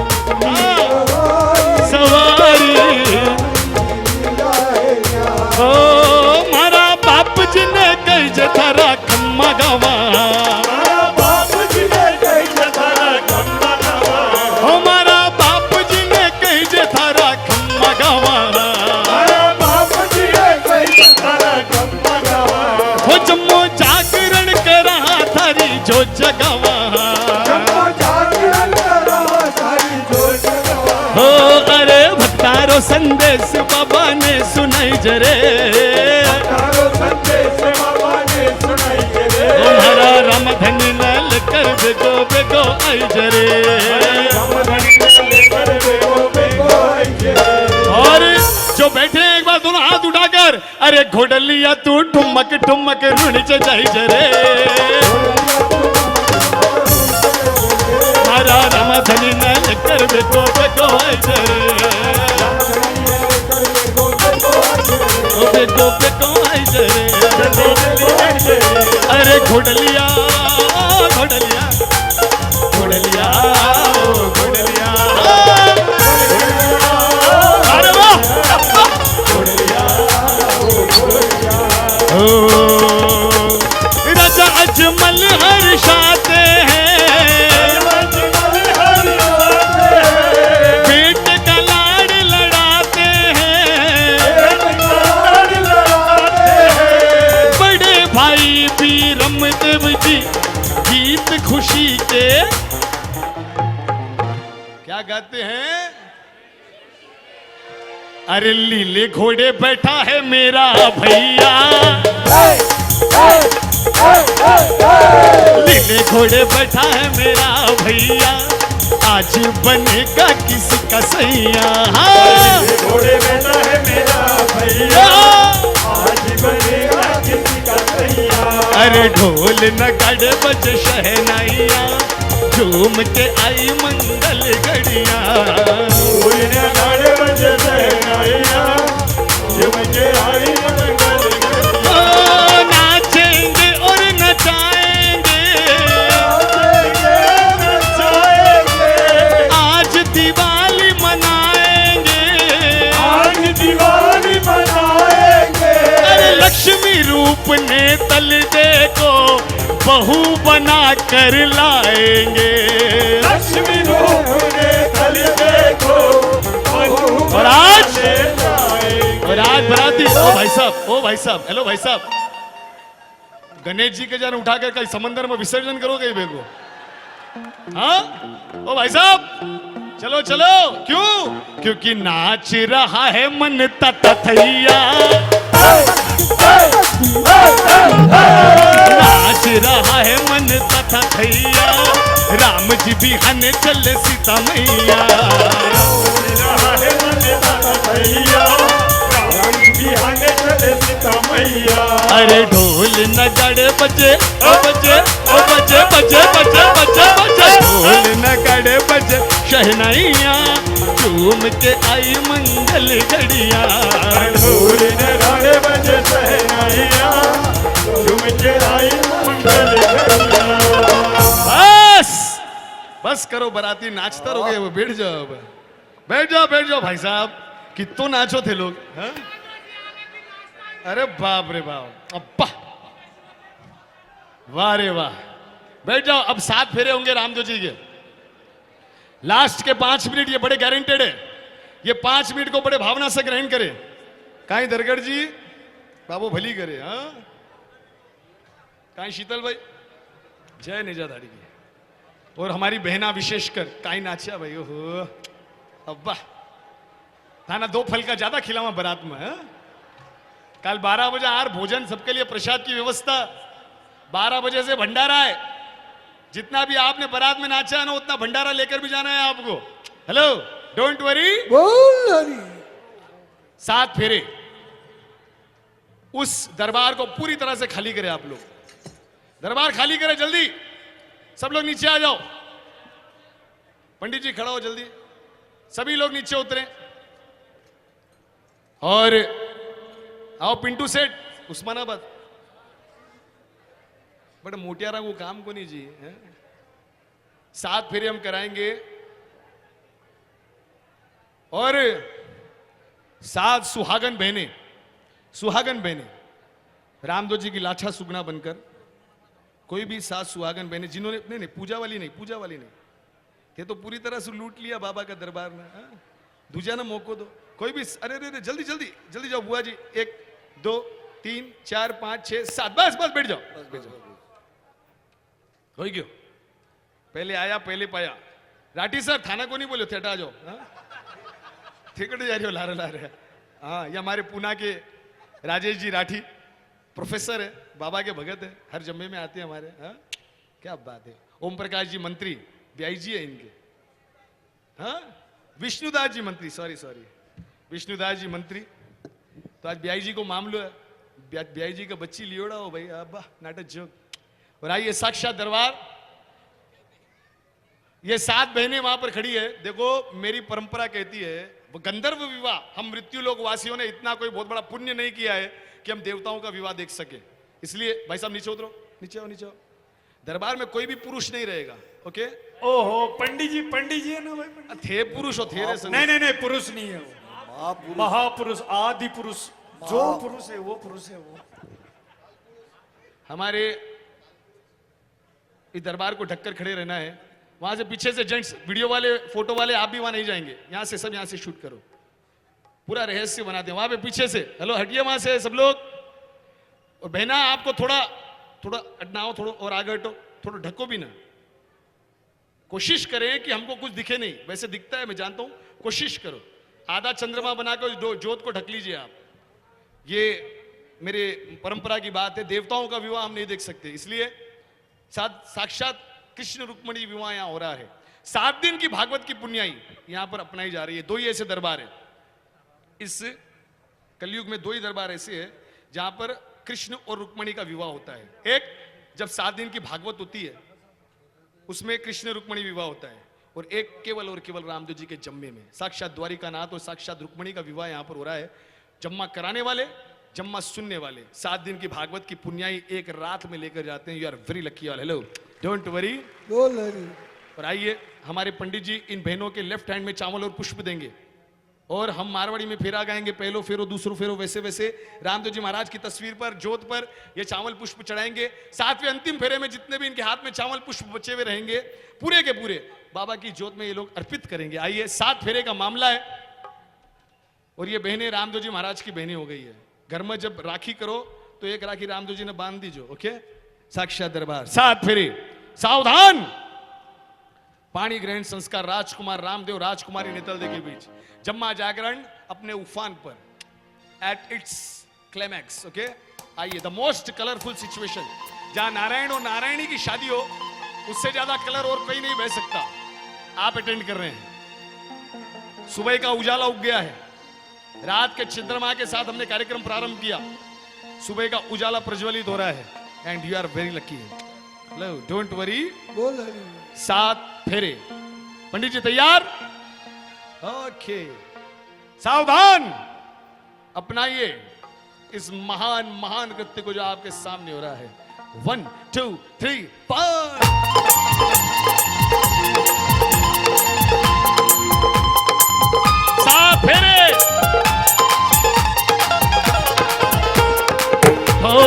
सवारी। ओ मारा बाप जी ने कई जथारा खम्मा गावा, मारा बाप जी ने कई जथारा खम्मा गावा, ओ मारा बाप जी ने कई जथारा खम्मा गावा, मारा बाप जी ने कई जथारा खम्मा गावा। हो जम्मो जागरण करा थारी जो जगावा, जम्मो जागरण करा सारी जो जगावा। हो अरे भक्तारो संदेश बाबा ने सुनाई जरे, तारो संदेश बाबा ने सुनाई रे। तुम्हारा रामधनी नल कर बेगो बेगो आई जरे, रामधनी ने लेकर बेगो बेगो आई जे। और जो बैठे हैं एक बार दोनों हाथ उठाकर, अरे घोड़लिया तू ठुमक ठुमक रुणी जाई जरे, हमारा रामधनी नल कर बेगो बेगो आई जरे, बेगो बेगो आई जरे, अरे घोड़लिया घोड़लिया घोड़लिया ओ घोड़लिया, अरे वाह ओ राजा अजमल हर्षाते हैं, पेट का लाड़ लड़ाते हैं, बड़े भाई बीरमदेव जी गीत खुशी के क्या गाते हैं, अरे लीले घोड़े बैठा है मेरा भैया, लीले घोड़े बैठा है मेरा भैया, आज बनेगा किसी का सैया, हाँ। घोड़े बैठा है मेरा भैया, आज बनेगा किसी का सैया। अरे ढोल नगाड़े बज शहनाइया, झूम के आई मंगल घड़िया, ढोल नगाड़े बज शहनाइया, झूम के आई मंगल घड़िया। ओ नाचेंगे और नचाएंगे, आज दिवाली मनाएंगे, आज दिवाली तल देखो बहू बना कर लाएंगे। लक्ष्मी रूप ने तल देखो और आज बराती, ओ भाई साहब, हेलो भाई साहब, गणेश जी के जन उठाकर कहीं समंदर में विसर्जन करोगे ये बेगो? हाँ ओ भाई साहब, चलो चलो। क्यों? क्योंकि नाच रहा है मन तथैया, नाच रहा है मन तथैया, राम जी भी हने चल सीता मैया। रहा है मन तथैया, राम जी हने चले सीता मैया। अरे ढोल नगाड़े बजे ओ बजे ओ बजे बजे बजे बजे बजे, ढोल नगाड़े बजे शहनाइया, झूम के आई मंगल घड़िया। ढोल नगाड़े बजे शहनाइया, झूम के आई मंगल घड़िया। बस करो बराती, नाचता रहोगे। वो बैठ जाओ, बैठ जाओ भाई साहब। कितो नाचो थे लोग, हाँ? अरे बाप रे बाप, अब्बा, वाह रे वाह। बैठ जाओ। अब 7 फेरे होंगे रामदेव जी के। लास्ट के 5 मिनट ये बड़े गारंटेड है, ये 5 मिनट को बड़े भावना से ग्रहण करे। काई दरगढ़ जी बाबू भली करे, हाँ? काई शीतल भाई, जय निजाधारी की। और हमारी बहना विशेषकर काई नाचिया भाई, ओहो अब्बा, थाना 2 फल का ज्यादा खिलावा बारात में, हाँ? कल 12 बजे आर भोजन, सबके लिए प्रसाद की व्यवस्था। 12 बजे से भंडारा है। जितना भी आपने बारात में नाचा है ना, उतना भंडारा लेकर भी जाना है आपको। हेलो, डोंट वरी, बोल हरी। 7 फेरे। उस दरबार को पूरी तरह से खाली करें आप लोग। दरबार खाली करें जल्दी। सब लोग नीचे आ जाओ। पंडित जी खड़ा हो जल्दी। सभी लोग नीचे उतरें। और आओ पिंटू सेठ, उस्मानाबाद। बड़ा मोटियारा को काम को नहीं जी है? 7 फेरे हम कराएंगे और 7 सुहागन बहनें रामदेव जी की लाछा सुगना बनकर, कोई भी 7 सुहागन बहनें जिन्होंने नहीं पूजा वाली नहीं, ये तो पूरी तरह से लूट लिया बाबा का दरबार में, दूजा ना मौको दो। कोई भी, अरे जल्दी जाओ बुआ जी। 1 2 3 4 5 6 7, बस बैठ जाओ। हो गयो, पहले आया पहले पाया। राठी सर थाना को नहीं बोले थे, हटा जाओ। ठेकड़े जा रहे हो लारे। हाँ, ये हमारे पूना के राजेश जी राठी प्रोफेसर है, बाबा के भगत है, हर जम्मे में आते हैं हमारे। हाँ, क्या बात है। ओम प्रकाश जी मंत्री, ब्याई जी है इनके। हाँ, विष्णुदास जी मंत्री, सॉरी विष्णुदास जी मंत्री। तो आज ब्याई जी को मामलो है, ब्याई जी का बच्ची लियोड़ा हो भाई, अब्बा नाटक जोक। और आइए साक्षात दरबार, ये 7 बहनें वहां पर खड़ी है। देखो, मेरी परंपरा कहती है गंधर्व विवाह, हम मृत्यु लोक वासियों ने इतना कोई बहुत बड़ा पुण्य नहीं किया है कि हम देवताओं का विवाह देख सके। इसलिए भाई साहब नीचे उतरो, नीचे आओ। दरबार में कोई भी पुरुष नहीं रहेगा, ओके? ओहो, पंडित जी है ना भाई? थे पुरुष हो, थे रे। नहीं, पुरुष नहीं है वो, महापुरुष, आदि पुरुष, जो पुरुष है वो। हमारे इस दरबार को ढककर खड़े रहना है। वहां से पीछे से जेंट्स, वीडियो वाले, फोटो वाले, आप भी वहां नहीं जाएंगे। यहां से सब, यहां से शूट करो, पूरा रहस्य बनाते हैं। वहां पे पीछे से, हेलो हटिए वहां से सब लोग। और बहना आपको थोड़ा अटनाओ, थोड़ा और आगे हटो, थोड़ा ढको भी ना। कोशिश करें कि हमको कुछ दिखे नहीं, वैसे दिखता है मैं जानता हूं, कोशिश करो। आधा चंद्रमा बनाकर जोत को ढक लीजिए आप। ये मेरे परंपरा की बात है। देवताओं का विवाह हम नहीं देख सकते, इसलिए साक्षात कृष्ण रुक्मणी विवाह यहां हो रहा है। 7 दिन की भागवत की पुण्याई यहां पर अपनाई जा रही है। 2 ही ऐसे दरबार है इस कलयुग में, 2 ही दरबार ऐसे है जहां पर कृष्ण और रुक्मणी का विवाह होता है। एक, जब 7 दिन की भागवत होती है उसमें कृष्ण रुक्मणी विवाह होता है, और एक केवल और केवल रामदेव जी के जम्मे में साक्षात द्वारिकानाथ और साक्षात रुक्मणी का विवाह यहां पर हो रहा है। जम्मा कराने वाले, जम्मा सुनने वाले 7 दिन की भागवत की पुण्याई एक रात में लेकर जाते हैं। You are very lucky all. Hello, don't worry, बोल हरी। और आइए, हमारे पंडित जी इन बहनों के लेफ्ट हैंड में चावल और पुष्प देंगे। और हम मारवाड़ी में फेरा गाएंगे, पहलो फेरो दूसरो फेरो, वैसे वैसे रामदेव जी महाराज की तस्वीर पर जोत पर ये चावल पुष्प चढ़ाएंगे। सातवें अंतिम फेरे में जितने भी इनके हाथ में चावल पुष्प बचे हुए रहेंगे पूरे के पूरे बाबा की जोत में ये लोग अर्पित करेंगे। आइए, 7 फेरे का मामला है और ये बहनें रामदेव जी महाराज की बहनें हो गई है। घर में जब राखी करो तो एक राखी रामदेव जी ने बांध दीजो। ओके, साक्षात दरबार। 7 फेरे, सावधान। पाणी ग्रहण संस्कार राजकुमार रामदेव राजकुमारी नेतल दे के बीच जम्मा जागरण अपने उफान पर, एट इट्स क्लाइमैक्स। ओके, आइए, द मोस्ट कलरफुल सिचुएशन, जहां नारायण और नारायणी की शादी हो, उससे ज्यादा कलर और कोई नहीं बह सकता। आप अटेंड कर रहे हैं। सुबह का उजाला उग गया है, रात के चंद्रमा के साथ हमने कार्यक्रम प्रारंभ किया। सुबह का उजाला प्रज्वलित हो रहा है and you are very lucky. Don't worry, 7 फेरे। पंडित जी तैयार? ओके, सावधान। अपनाइए इस महान महान नृत्य को जो आपके सामने हो रहा है। 1 2 3 4। 7 फेरे। हो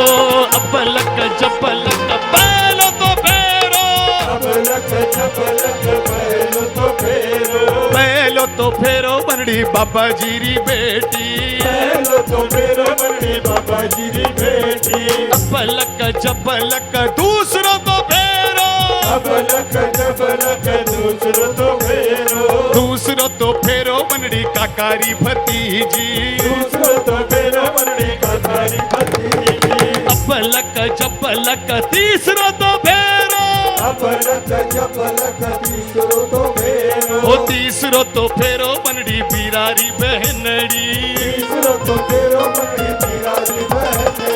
अपलक जपलक पहलो तो फेरो, अपलक जपलक पहलो तो फेरो, पहलो तो फेरो बनड़ी बाबा जी री बेटी, पहलो तो फेरो बनड़ी बाबा जी री बेटी, अपलक जपलक दूसरो तो फेरो, अपलक जपलक दूसरो तो फेरो, दूसरो तो फेरो बनड़ी काकारी भतीजी, दूसरो तो फेरो बनड़ी काकारी भतीजी, अपलक जपलक तीसरो तो फेरो, अपलक जपलक तीसरो तो फेरो, ओ तीसरो तो फेरो बनड़ी बिरारी बहनड़ी, तीसरो तो फेरो बनड़ी बिरारी बहनड़ी,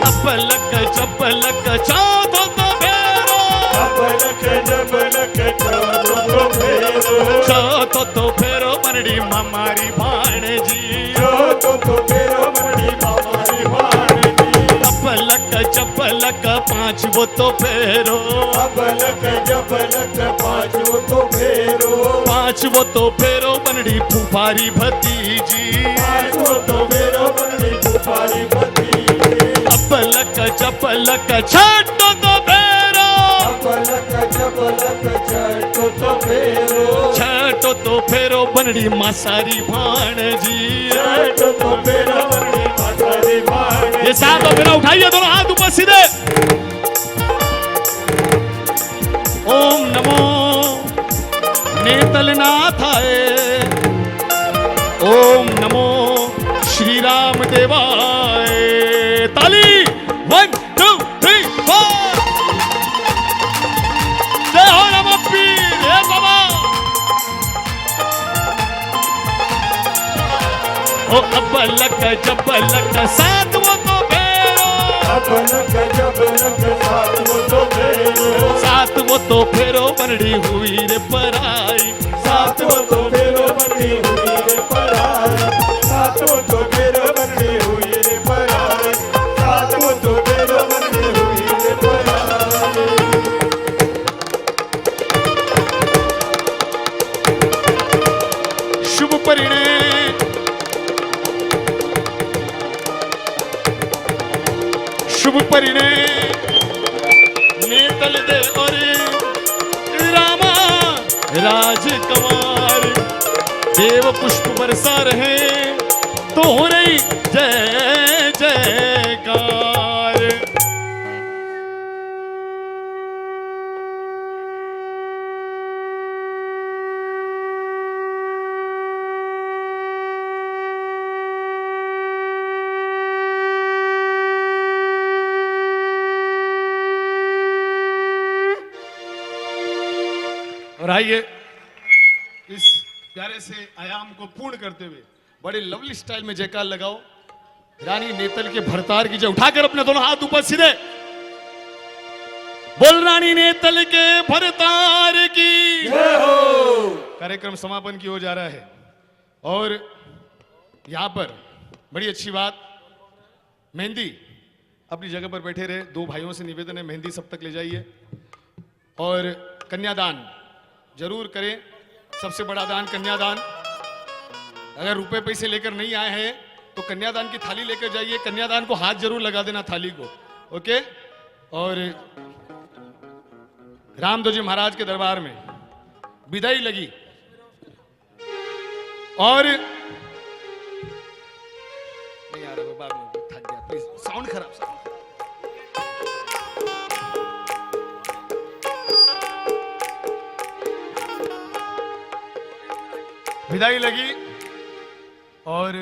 अपलक जपलक चौथो तो फेरो, अपलक जपलक चौथो तो फेरो, चौथो तो फेरो बनड़ी मामारी भाणजी, चौथो तो फेरो बनड़ी मामारी भाणजी, अपलक जपलक पांचवो तो फेरो, अपलक जपलक पांचवो तो फेरो, पांचवो तो फेरो बनड़ी फुफारी भतीजी, पांचवो तो फेरो बनड़ी फुफारी भतीजी, अपलक जपलक छठो तो फेरो, अपलक जपलक छठो तो फेरो, छठो तो फेरो बनड़ी मासारी भाणजी, छठो तो फेरो बनड़ी मासारी भाणजी। ये 7 फेरा उठाइए, दोनों हाथ ऊपर सीधे। ओम नमो नेतलनाथाय, ओम नमो श्री राम देवाय। ताली। 1 2 3 4। जय हो राम पीर, हे बाबा। ओ अपलक जपलक सातवो तो फेरो, अपलक जपलक सातवो तो फेरो, सातवो तो फेरो बनड़ी हुई रे पराई, सातवो तो फेरो बनड़ी हुई रे पराई, सातवो तो फेरो बनड़ी हुई रे पराई, सातवो तो फेरो बनड़ी हुई रे पराई। शुभ परिणय। शुभ परिणय नेतल दे और रामा राजकुमार, देव पुष्प बरसा रहे तो हो रही जय जयकार। और आइए इस प्यारे से आयाम को पूर्ण करते हुए बड़े लवली स्टाइल में जयकार लगाओ। रानी नेतल के भरतार की जय उठाकर अपने दोनों हाथ ऊपर सीधे बोल, रानी नेतल के भरतार की जय हो। कार्यक्रम समापन की हो जा रहा है और यहां पर बड़ी अच्छी बात, मेहंदी अपनी जगह पर बैठे रहे। 2 भाइयों से निवेदन है, मेहंदी सब तक ले जाइए और कन्यादान जरूर करें। सबसे बड़ा दान कन्यादान। अगर रुपए पैसे लेकर नहीं आए हैं तो कन्यादान की थाली लेकर जाइए, कन्यादान को हाथ जरूर लगा देना थाली को, ओके। और रामदेव जी महाराज के दरबार में विदाई लगी और नहीं आ रहा वो, बाद में थक गया, प्लीज साउंड खराब, साउंड विदाई लगी और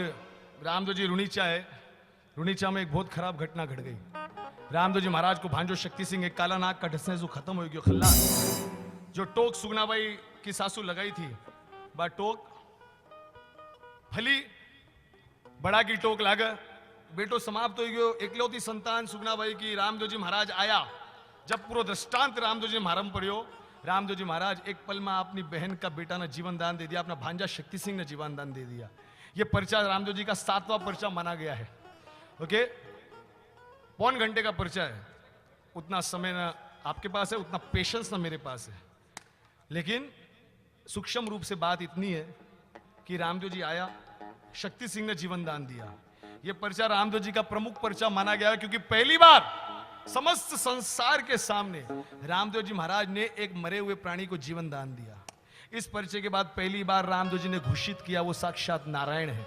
रामदेव जी रुणीचा है। रुणीचा में एक बहुत खराब घटना घट गई। रामदेव जी महाराज को भांजो शक्ति सिंह एक काला नाग का ढसने जो खत्म हो गया खल्ला, जो टोक सुगनाबाई की सासू लगाई थी, बा टोक फली बड़ा की टोक लाग, बेटो समाप्त हो गयो। एकलौती संतान सुगनाबाई की रामदेव जी महाराज आया। जब पूरा दृष्टांत रामदेव जी महाराज पढ़ियो, रामदेव जी महाराज एक पल में अपनी बहन का बेटा ने जीवन दान दे दिया, अपना भांजा शक्ति सिंह ने जीवन दान दे दिया। ये पर्चा रामदेव जी का 7वां पर्चा माना गया है, ओके। 1 घंटे का पर्चा है, उतना समय ना आपके पास है, उतना पेशेंस ना मेरे पास है, लेकिन सूक्ष्म रूप से बात इतनी है कि रामदेव जी आया, शक्ति सिंह ने जीवन दान दिया। यह पर्चा रामदेव जी का प्रमुख पर्चा माना गया है, क्योंकि पहली बार समस्त संसार के सामने रामदेव जी महाराज ने एक मरे हुए प्राणी को जीवन दान दिया। इस पर्चे के बाद पहली बार रामदेव जी ने घोषित किया वो साक्षात नारायण है।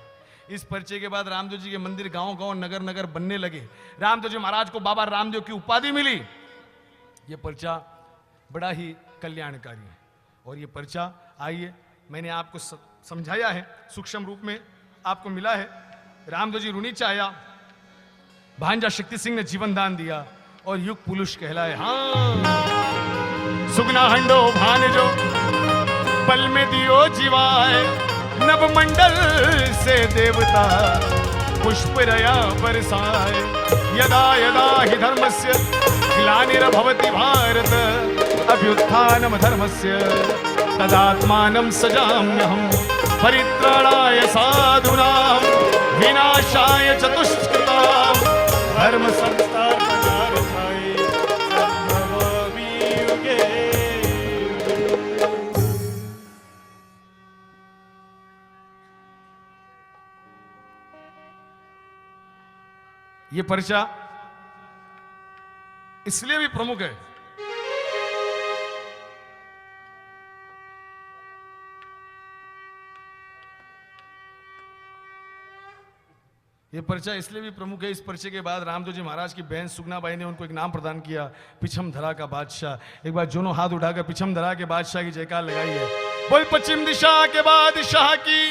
इस पर्चे के बाद रामदेव जी के मंदिर गांव-गांव, नगर-नगर बनने लगे। रामदेव जी महाराज को बाबा रामदेव की उपाधि मिली। यह पर्चा बड़ा ही कल्याणकारी है और यह पर्चा, आइए मैंने आपको समझाया है, सूक्ष्म रूप में आपको मिला है। रामदेव जी रुणीचा आया, भांजा शक्ति सिंह ने जीवन दान दिया और युग पुरुष कहलाए। हाँ, सुगना हंडो भानजो पल में दियो जीवाए, नव मंडल से देवता पुष्प रया बरसाए। यदा यदा हि धर्मस्य ग्लानिर्भवति भारत, अभ्युत्थानम धर्मस्य तदात्मानं सजाम्यहम्। परित्राणाय साधूनां विनाशाय च दुष्कृतां धर्म संस्थापनार्थाय संभवामि युगे। ये पर्चा इसलिए भी प्रमुख है, ये पर्चा इसलिए भी प्रमुख है। इस पर्चे के बाद रामदेव जी महाराज की बहन सुगनाबाई ने उनको एक नाम प्रदान किया, पिछम धरा का बादशाह। एक बार दोनों हाथ उठाकर पिछम धरा के बादशाह की जयकार लगाई है। बोल पश्चिम दिशा के बादशाह की।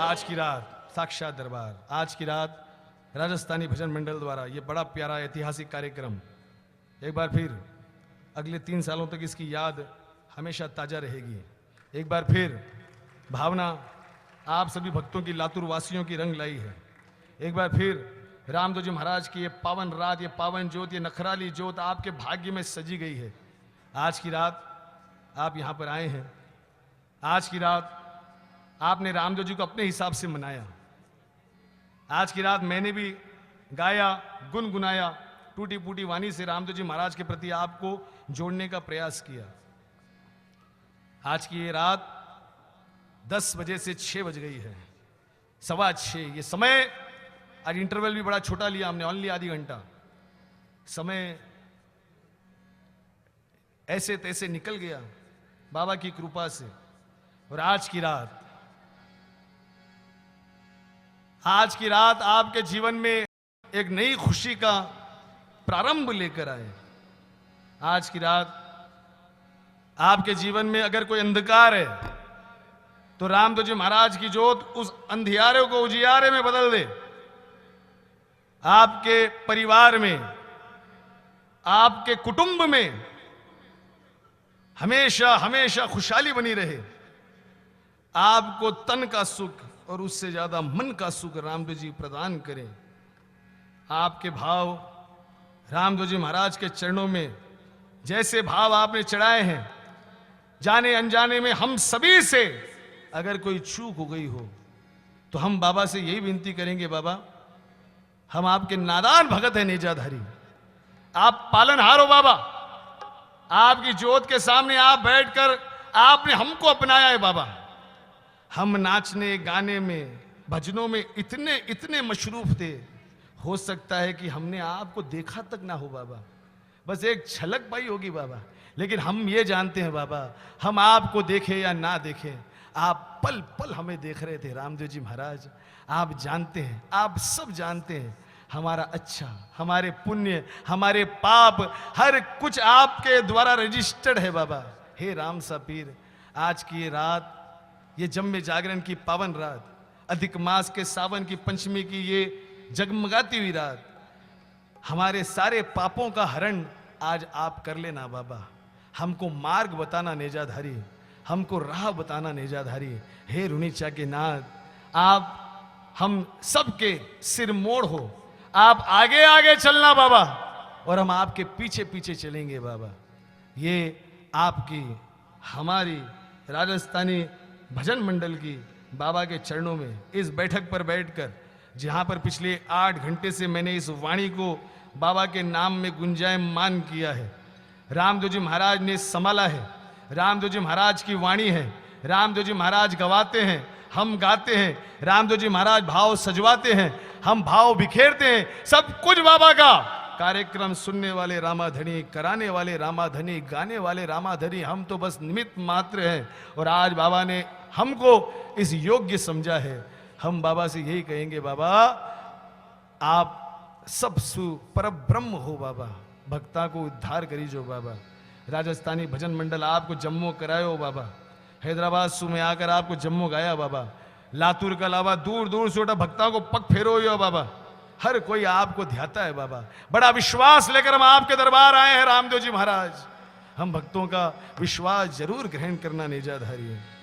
आज की रात साक्षात दरबार, आज की रात राजस्थानी भजन मंडल द्वारा ये बड़ा प्यारा ऐतिहासिक कार्यक्रम, एक बार फिर अगले 3 सालों तक इसकी याद हमेशा ताजा रहेगी। एक बार फिर भावना आप सभी भक्तों की, लातूर वासियों की रंग लाई है। एक बार फिर रामदेव जी महाराज की ये पावन रात, ये पावन ज्योत, ये नखराली ज्योत आपके भाग्य में सजी गई है। आज की रात आप यहाँ पर आए हैं, आज की रात आपने रामदेव जी को अपने हिसाब से मनाया। आज की रात मैंने भी गाया, गुनगुनाया, टूटी फूटी वाणी से रामदेव जी महाराज के प्रति आपको जोड़ने का प्रयास किया। आज की ये रात 10 बजे से 6 बज गई है, 6:15। ये समय, आज इंटरवल भी बड़ा छोटा लिया हमने, ओनली आधी घंटा। समय ऐसे तैसे निकल गया बाबा की कृपा से। और आज की रात आपके जीवन में एक नई खुशी का प्रारंभ लेकर आए। आज की रात आपके जीवन में अगर कोई अंधकार है तो रामदेव जी महाराज की ज्योत उस अंधियारे को उजियारे में बदल दे। आपके परिवार में, आपके कुटुंब में हमेशा हमेशा खुशहाली बनी रहे। आपको तन का सुख और उससे ज्यादा मन का सुख रामदेव जी प्रदान करें। आपके भाव रामदेव जी महाराज के चरणों में जैसे भाव आपने चढ़ाए हैं, जाने अनजाने में हम सभी से अगर कोई चूक हो गई हो तो हम बाबा से यही विनती करेंगे, बाबा हम आपके नादान भगत हैं नेजाधारी, आप पालनहार हो बाबा। आपकी ज्योत के सामने आप बैठकर आपने हमको अपनाया है बाबा। हम नाचने गाने में, भजनों में इतने इतने मशरूफ थे, हो सकता है कि हमने आपको देखा तक ना हो बाबा, बस एक झलक पाई होगी बाबा। लेकिन हम ये जानते हैं बाबा, हम आपको देखें या ना देखें, आप पल पल हमें देख रहे थे रामदेव जी महाराज। आप जानते हैं, आप सब जानते हैं, हमारा अच्छा, हमारे पुण्य, हमारे पाप, हर कुछ आपके द्वारा रजिस्टर्ड है बाबा। हे राम सा पीर, आज की ये रात, ये जम्मे जागरण की पावन रात, अधिक मास के सावन की पंचमी की ये जगमगाती हुई रात, हमारे सारे पापों का हरण आज आप कर लेना बाबा। हमको मार्ग बताना नेजाधारी, हमको राह बताना नेजाधारी। हे रुनीचा के नाथ, आप हम सबके सिर मोड़ हो, आप आगे आगे चलना बाबा, और हम आपके पीछे पीछे चलेंगे बाबा। ये आपकी, हमारी राजस्थानी भजन मंडल की बाबा के चरणों में इस बैठक पर बैठकर, जहां पर पिछले 8 घंटे से मैंने इस वाणी को बाबा के नाम में गुंजायमान किया है, रामदेव जी महाराज ने संभाला है। रामदेव जी महाराज की वाणी है, रामदेव जी महाराज गवाते हैं, हम गाते हैं, रामदेव जी महाराज भाव सजवाते हैं, हम भाव बिखेरते हैं। सब कुछ बाबा का कार्यक्रम सुनने वाले रामाधनी, कराने वाले रामाधनी, गाने वाले रामाधनी, हम तो बस निमित्त मात्र हैं। और आज बाबा ने हमको इस योग्य समझा है। हम बाबा से यही कहेंगे, बाबा आप सब पर ब्रह्म हो बाबा, भक्ता को उद्धार करी जो बाबा। राजस्थानी भजन मंडल आपको जम्मू करायो बाबा, हैदराबाद सु में आकर आपको जम्मू गाया बाबा, लातूर के अलावा दूर दूर से भक्ता को पग फेरो यो बाबा। हर कोई आपको ध्याता है बाबा। बड़ा विश्वास लेकर हम आपके दरबार आए हैं रामदेव जी महाराज। हम भक्तों का विश्वास जरूर ग्रहण करना नेजाधारी है।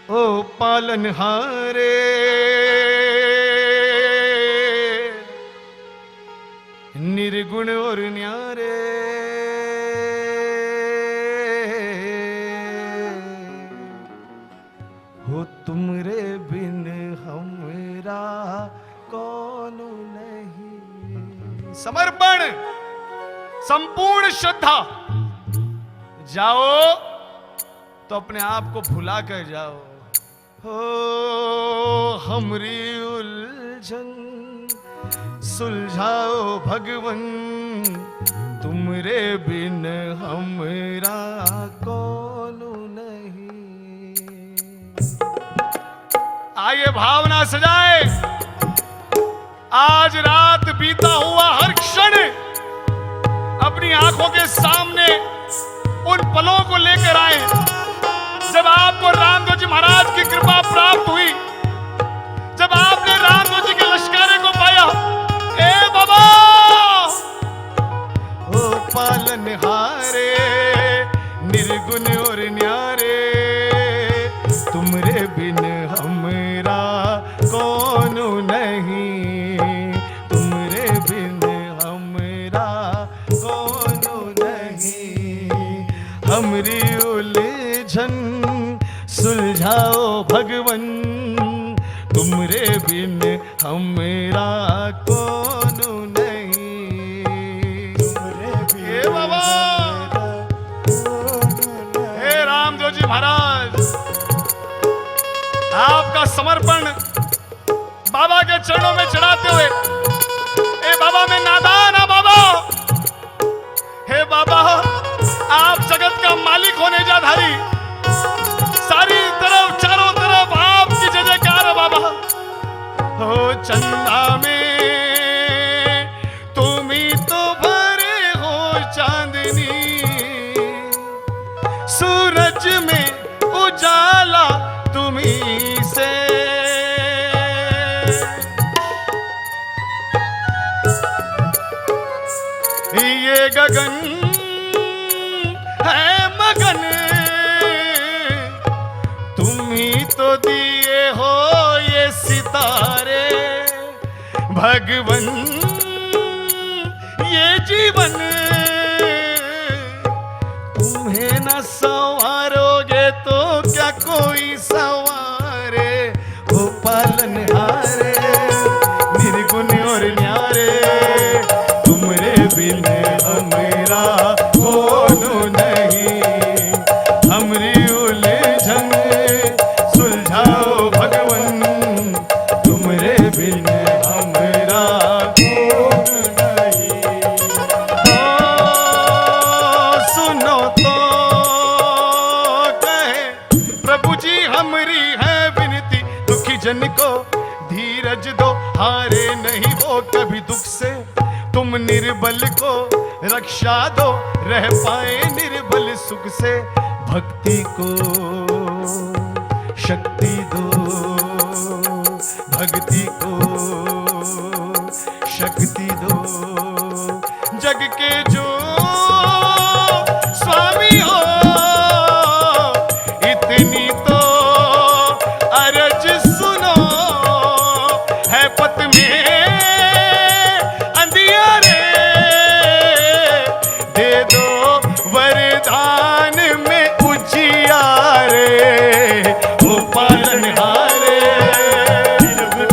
ओ पालनहारे निर्गुण और न्यारे, हो तुमरे बिन हमरा कौन नहीं। समर्पण, संपूर्ण श्रद्धा। जाओ तो अपने आप को भुला कर जाओ। हो हमरी उलझन सुलझाओ भगवन, तुमरे बिन हमरा कौन नहीं। आइए भावना सजाए, आज रात बीता हुआ हर क्षण अपनी आंखों के सामने उन पलों को लेकर आए जब आपको रामदेव जी महाराज की कृपा प्राप्त हुई, जब आपने रामदेव जी के लश्करे को पाया। ए बाबा, ओ पालनहारे निर्गुण और न्यारे, तुमरे बिन हमरा कौन नहीं, तुमरे बिन हमरा कौन नहीं। हमरी उलझन सुलझाओ भगवन, तुमरे बिन हमरा कौन नहीं। हे बाबा, हे रामदेव जी महाराज, आपका समर्पण बाबा के चरणों में चढ़ाते हुए, ए बाबा मैं नादान हूं बाबा, हे बाबा आप जगत का मालिक होने जाधारी, सारी तरफ चारों तरफ आपकी जय जयकार है बाबा। हो चंदा में तुम ही तो भरे हो चांदनी, सूरज में उजाला तुम ही से। ये गगन है मगन, तुम ही तो दिए हो ये सितारे भगवन, ये जीवन तुम्हें न संवारोगे तो क्या कोई संवारे। वो पालनहारे निर्गुण और न्यारे, परिजन को धीरज दो, हारे नहीं वो कभी दुख से। तुम निर्बल को रक्षा दो, रह पाए निर्बल सुख से। भक्ति को शक्ति दो, भक्ति को शक्ति दो। जग के जो स्वामी हो, इतनी तो अरज सुनो। है पथ में अंधियारे, दे दो वरदान में उजियारे। वो पालनहारे।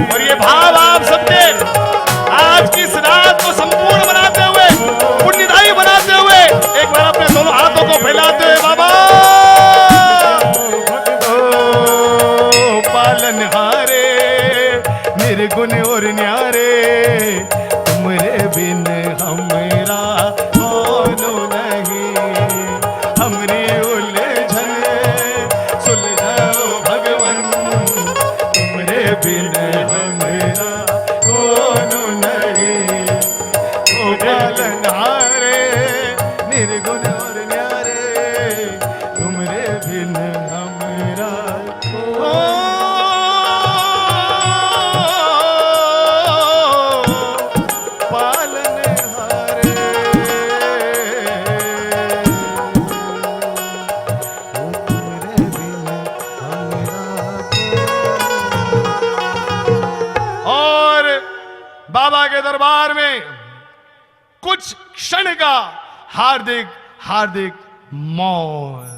और ये भाव आप सबके आज की इस रात को संपूर्ण बनाते हुए, पुण्यदायी बनाते हुए, एक बार अपने दोनों हाथों को फैलाते हुए बाबा ओ पालनहारे, निर्गुण और न्यारे। तुमरे बिन हमरा कौनो नहीं, हमरी उलझन सुलझाओ भगवन। तुमरे बिन हमरा कौनो नहीं, ओ पालनहारे, निर्गुण और न्यारे। तुमरे बिन हमरा पालनहारे। तुमरे बिन हमरा। और बाबा के दरबार में कुछ क्षण का हार्दिक हार्दिक मौन।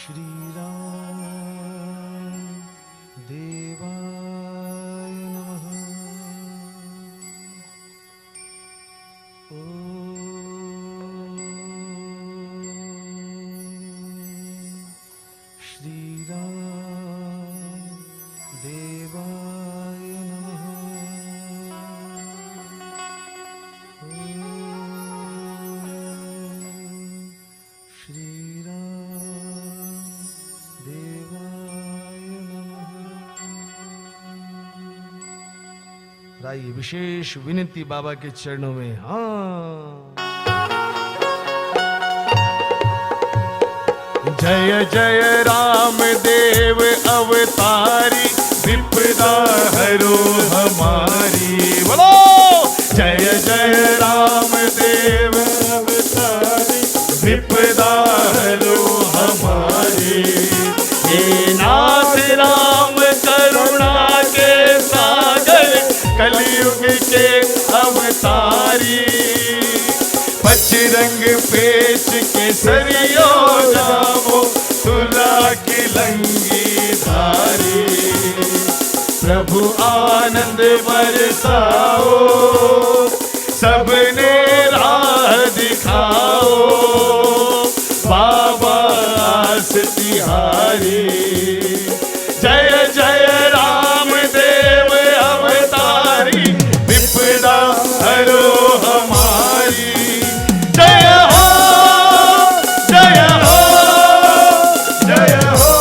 श्री राम देवाय नमः। श्री राम देवाय नमः। श्री आइए विशेष विनती बाबा के चरणों में। हाँ, जय जय राम देव अवतारी, विपदा हरो हमारी। बोलो जय जय राम देव अवतारी, विपदा हरो हमारी। हे नाथ राम करुणा के सागर, कलयुग के अवतारी। बजरंग पेच के सरियो जामो, तुला की लंगी धारी। प्रभु आनंद बरसाओ, सबने राह दिखाओ। बाबा आस तिहारी। जय जय राम देव अवतारी, विपदा हरो हमारी। जय हो जय हो जय हो,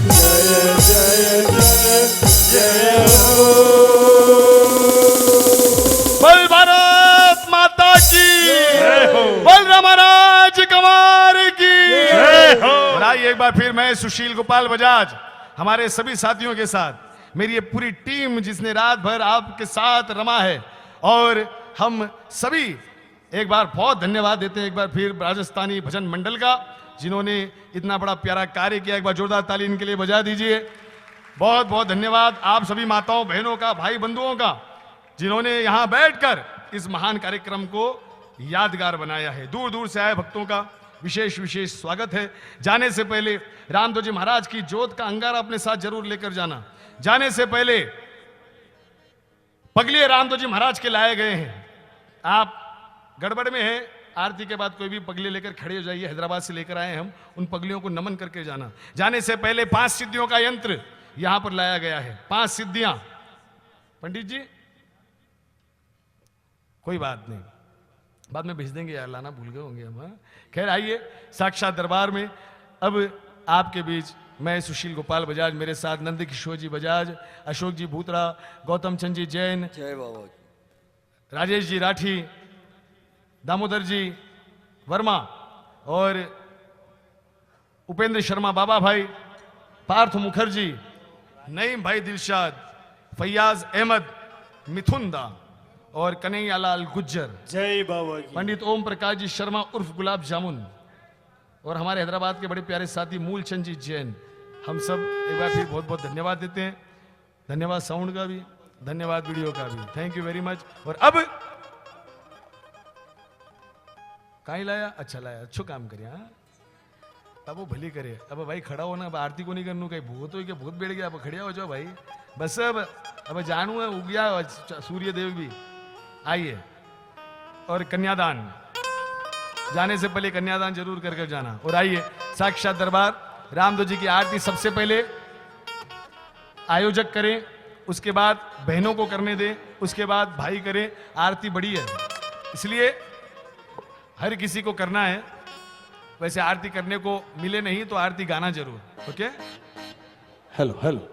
जय जय जय जय हो। बोल भारत माता की, बोल रामराज कुमार की। और आइए एक बार फिर मैं सुशील गोपाल बजाज हमारे सभी साथियों के साथ, मेरी ये पूरी टीम जिसने रात भर आपके साथ रमा है, और हम सभी एक बार बहुत धन्यवाद देते हैं एक बार फिर राजस्थानी भजन मंडल का, जिन्होंने इतना बड़ा प्यारा कार्य किया। एक बार जोरदार ताली इनके लिए बजा दीजिए। बहुत बहुत धन्यवाद आप सभी माताओं बहनों का, भाई बंधुओं का, जिन्होंने यहां बैठकर इस महान कार्यक्रम को यादगार बनाया है। दूर दूर से आए भक्तों का विशेष विशेष स्वागत है। जाने से पहले रामदेव जी महाराज की जोत का अंगारा अपने साथ जरूर लेकर जाना। जाने से पहले पगलिए रामदेव जी महाराज के लाए गए हैं। आप गड़बड़ में है, आरती के बाद कोई भी पगली लेकर खड़े हो जाइए। हैदराबाद से लेकर आए हम, उन पगलियों को नमन करके जाना। जाने से पहले 5 सिद्धियों का यंत्र यहां पर लाया गया है। 5 सिद्धियां। पंडित जी कोई बात नहीं, बाद में भेज देंगे यार, लाना भूल गए होंगे हम। खैर आइए साक्षात दरबार में। अब आपके बीच मैं सुशील गोपाल बजाज, मेरे साथ नंद किशोर जी बजाज, अशोक जी भूतरा, गौतम चंद जी जैन, जय बाबा, राजेश जी राठी, दामोदर जी वर्मा और उपेंद्र शर्मा बाबा भाई, पार्थ मुखर्जी, नईम भाई दिलशाद, फैयाज अहमद, मिथुन दा और कन्हैयालाल गुज्जर, जय बाबा की। पंडित ओम प्रकाश जी शर्मा उर्फ गुलाब जामुन और हमारे हैदराबाद के बड़े प्यारे साथी मूलचंद जी जैन। हम सब एक बार फिर बहुत बहुत धन्यवाद देते हैं। धन्यवाद साउंड का भी, धन्यवाद वीडियो का भी, थैंक यू वेरी मच। और अब कहीं लाया, अच्छा लाया, अच्छो काम करे। हाँ अब वो भली करे। अब भाई खड़ा हो ना, अब आरती को नहीं करनू, कहीं भूत हो कि भूत बैठ गया, अब खड़िया हो जाओ भाई बस। अब जानू है, उग गया सूर्य देव भी। आइए और कन्यादान, जाने से पहले कन्यादान जरूर कर जाना। और आइए साक्षात दरबार रामदेव जी की आरती सबसे पहले आयोजक करें, उसके बाद बहनों को करने दें, उसके बाद भाई करें। आरती बड़ी है इसलिए हर किसी को करना है। वैसे आरती करने को मिले नहीं तो आरती गाना जरूर। Okay, hello hello.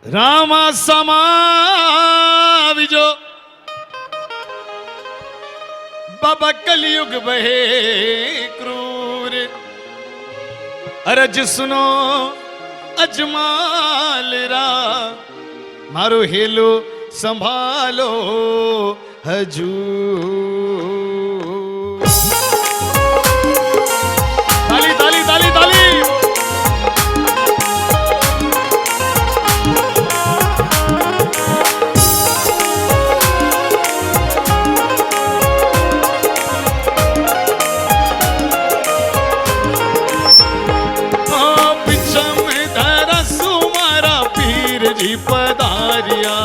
रामा समाविजो बाबा कलयुग बहे क्रूर, अरज सुनो अजमाल रा, मारो हेलो संभालो हजूर। ताली ताली ताली ताली। पधारिया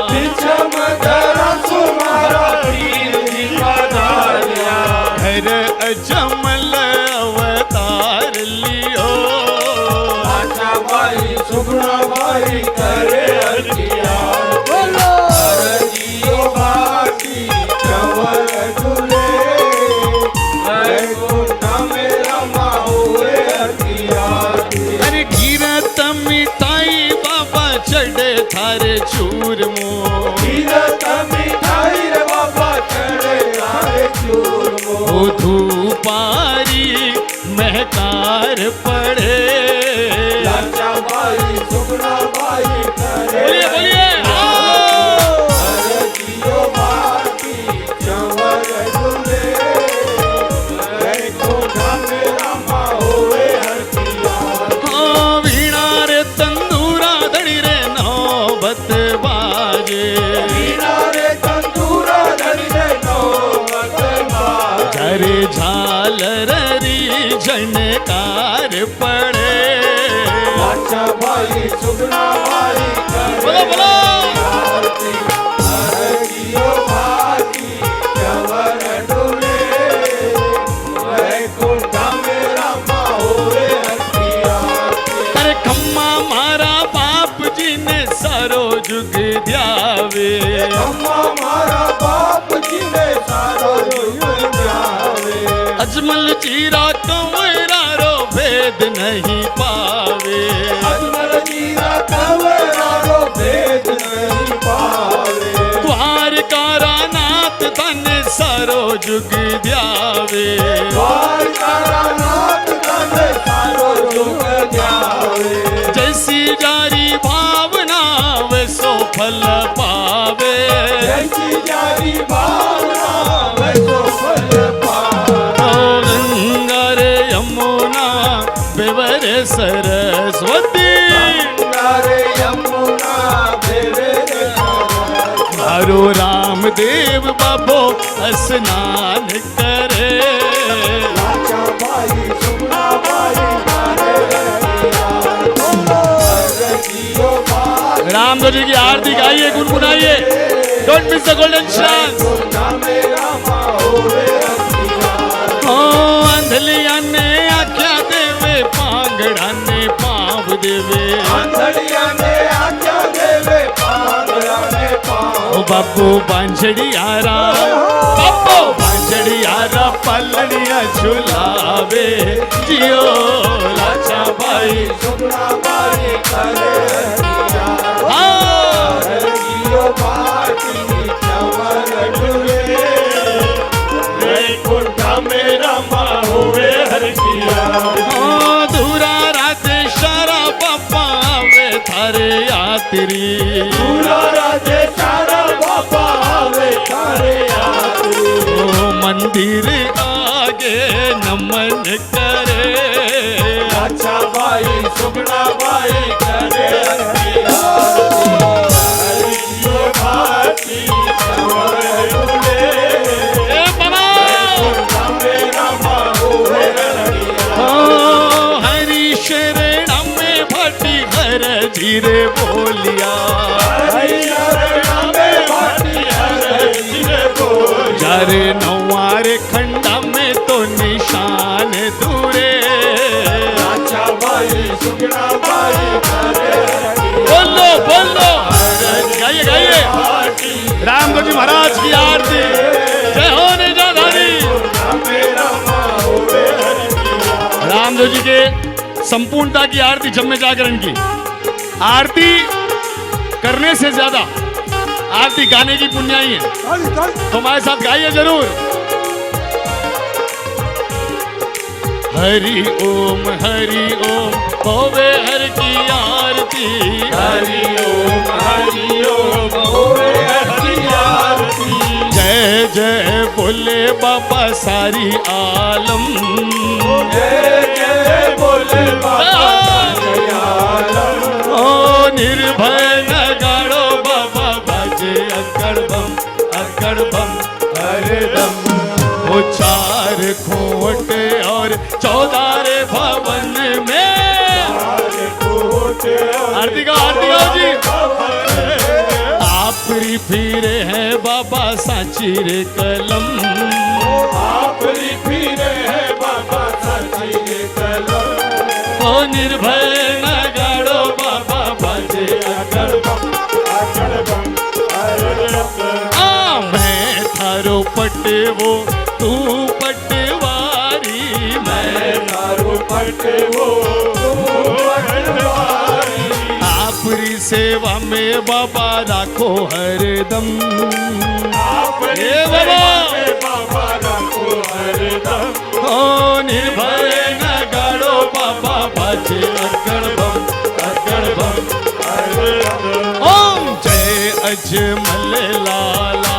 बिचम धरा सुमारा पीर जी पधारिया, घर अजमल अवतार लियो, आशा भाई सुगुणा भाई करे अर्जिया, बोलो अर्जियो बाकी चवर झूले, वैकुंठ में रमा हुए अर्जिया। अरे गिरत मिठाई बाबा चढ़े थारे चूरमो, गिरत मिठाई रे बाबा चढ़े थारे चूरमो, धूपारी महकार पड़े, लाचा भाई सुगुणा भाई करे। बोलिए बोलिए अर्जियो बाकी चवर झूले, वैकुंठ में रमा हुए अर्जिया। वीणा रे तंदूरा धड़ी रे नौबत बाजे, वीणा रे तंदूरा धड़ी रे नौबत बाजे, करे झालर री झनकार पड़े। अच्छा भाई सुगुणा भाई करे बोलो बोलो आरती, अर्जियो बाकी चवर झूले, वैकुंठ में रमा हुए अर्जिया। अरे खम्मा मारा बाप जी ने सारो जुग ध्यावे, अम्मा मारा बाप जी ने सारो युग जावे, अजमल चीरा कंवरा रो भेद नहीं सारो जुग ध्यावे। द्वारकानाथ तने सारो जुग ध्यावे। जैसी जारी भावना वैसो फल पावे। जैसी जारी भावना वैसो फल पावे। गंगा रे यमुना बेवरे सरस्वती। गंगा रे यमुना बेवरे हरो रामदेव बाबो स्नान करे। लाचा भाई सुना भाई मारे रजियो भाई रामदेव जी की आरती गाइए, गुनगुनाइए। Don't miss the golden chance. मेरा होवे अंधलिया ने आख्या देवे, पांगड़ा ने पाव देवे। आंधड़िया ने आज्ञा देवे, पांगड़ा ने पाँव। ओ बापू बांझड़ियारा, बापू बांझड़ियारा पलड़िया झुलावे। जियो लाचा भाई सुना भाई करे हाँ। रजियो भाटी चवर डुले वैकुंठा मेरा होवे हर किया। दूरा राधे शरा बापा वे थारे यात्री। पूरा राजे सारा बाबा आवे तारे यात्री। ओ मंदिर आगे नमन करे। अच्छा भाई सुगना भाई करे रजियो भाटी चवर डुले ए बाबा वैकुंठा मेरा होवे हर किया। हरि शरण में भटी हर धीरे बोलिया। जारे नौवारे खंडा में तो निशान दूरे। बोलो बोलो गाइए गाइए। रामदेव जी महाराज की आरती। जय हो निजाधारी। रामदेव जी के संपूर्णता की आरती जब में जागरण की। आरती करने से ज्यादा आरती गाने की पुण्याई है। तो हमारे साथ गाइए जरूर। हरि ओम होवे हर की आरती। हरि ओम होवे हर की आरती। जय जय बोले बाबा सारी आलम। जय जय बोले बाबा दयालम। ओ निर्भय नगाड़ो बाबा बाजे अकड़ बम हरदम। वो चार खोटे और 14 रे भवन में। आरती का जी। आप फिरे हैं बाबा साची रे कलम। आपरी फिरे है बाबा साची के कलम। ओ निर्भय नगाड़ो बाबा बाजे अकड़ बम। मैं थारो पटवो तू पटवारी। मैं तारो पटे वो आपरी सेवा में बाबा राखो हरदम। आपरी ए बाबा। में बाबा रखो हरदम। ओ निर्भय नगाड़ो बाबा बाजे अकड़ बम ओम जय अजमल लाला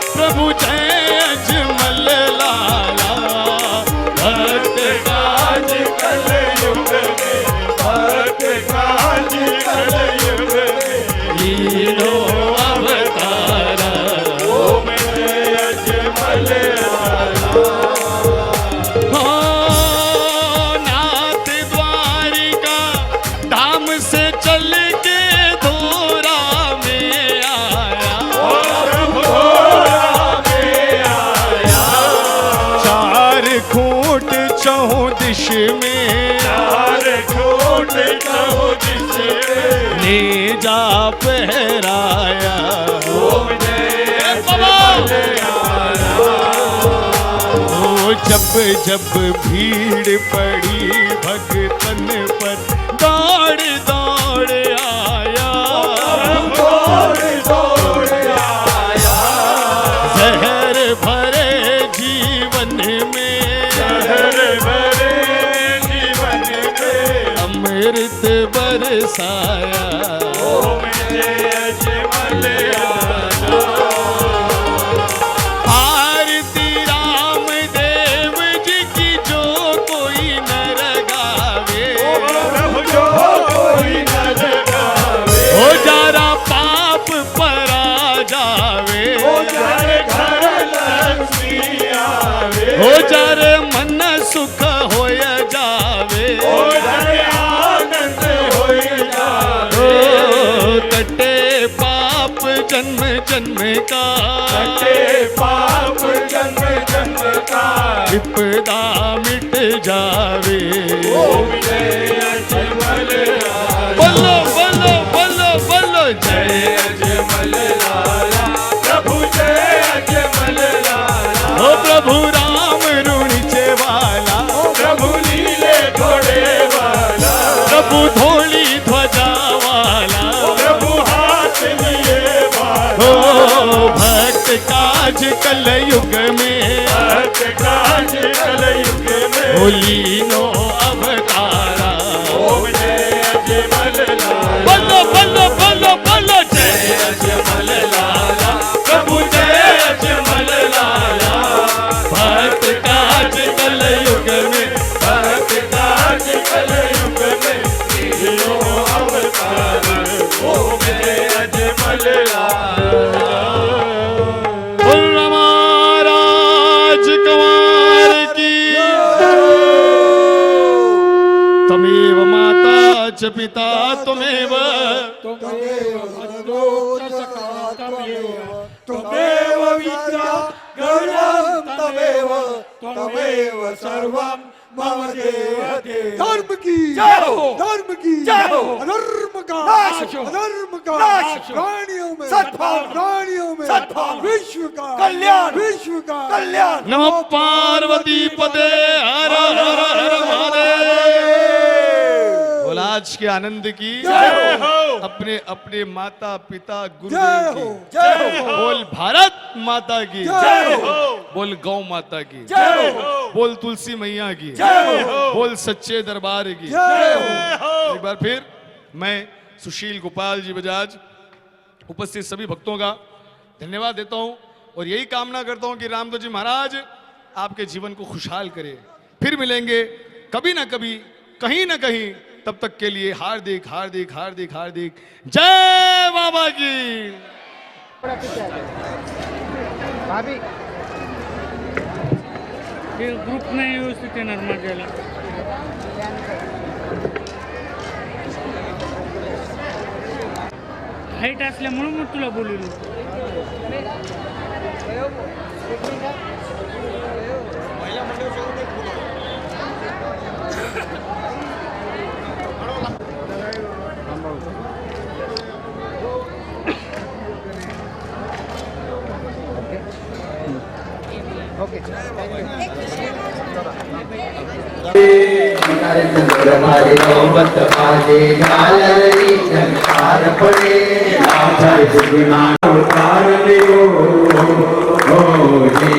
प्रभु जय अजमल लाला। भक्त काज कलयुग में भक्त काज कलयुग में लीलो अवतारा। ओम जय अजमल हो नाथ द्वारिका धाम से चल के धोरा में आया। चार खूंट चहु दिश में नेजा पहराया। ओ जब जब भीड़ पड़ी भगतन पर दौड़ दौड़ आया। जहर भरे बरसाया। ओम जय अजमल राजा। आरती राम देव जी की जो कोई नर गावे, प्रभु जो कोई न लगावे, हो जारा पाप परा जावे, हो जाए घर लक्ष्मी आवे, हो जारे मन सुख होय जावे, हो जाए आनंद होई जावे, ओ कटे पाप जन्म जन्म का, कटे पाप जन्म जन्म का, विपदा मिट जावे। ओम जय अजमल राजा। बोलो बोलो बोलो बोलो जय जय अजमल लाला, प्रभु जय अजमल लाला, हो प्रभु राम ऋणिचे वाला, प्रभु लीले घोड़े वाला, प्रभु धोली ध्वजा वाला, प्रभु हाथ लिए हो वाला, भक्त काज कल युग में, भक्त काज कलयुग में, होली नो अवतारा। ओम जय अजमल लाला, बोलो बोलो बोलो बोलो जय जय अजमल लाला, प्रभु जय अजमल लाला, भक्त काज कल युग में, भक्त काज कलयुग में, तीनों अवतार, ओम जय अजमल लाला। बोल महाराज कुमार की। तमेव माता च पिता त्वमेव, त्वमेव विद्या गौरवं तमेव तमेव सर्वं मम देव देव। धर्म की जय हो। धर्म की जय हो। अधर्म का नाश हो। अधर्म का नाश हो। प्राणियों में सद्भावना। प्राणियों में सद्भावना। विश्व का कल्याण। विश्व का कल्याण। नमः पार्वती पते हर हर हर महादेव। बोल आज के आनंद की जय हो। अपने अपने माता पिता जय गुरुदेव हो की। जय हो। बोल भारत माता की। जय हो। बोल गौ माता की। जय हो। बोल तुलसी मैया की। जय हो। बोल सच्चे दरबार की। जय हो। जय हो। एक बार फिर मैं सुशील गोपाल जी बजाज उपस्थित सभी भक्तों का धन्यवाद देता हूं और यही कामना करता हूं कि रामदेव जी महाराज आपके जीवन को खुशहाल करे। फिर मिलेंगे कभी ना कभी, कहीं ना कहीं। तब तक के लिए हार्दिक हार्दिक हार्दिक हार्दिक जय बाबा की। भाभी ते ग्रुप नाही व्यवस्थित येणार माझ्याला. हाईट असल्यामुळे मग तुला बोललो. ओके हमारे नौबत बाजे झालरी संसार पड़े आधार गुनाह उतार लियो ओ जी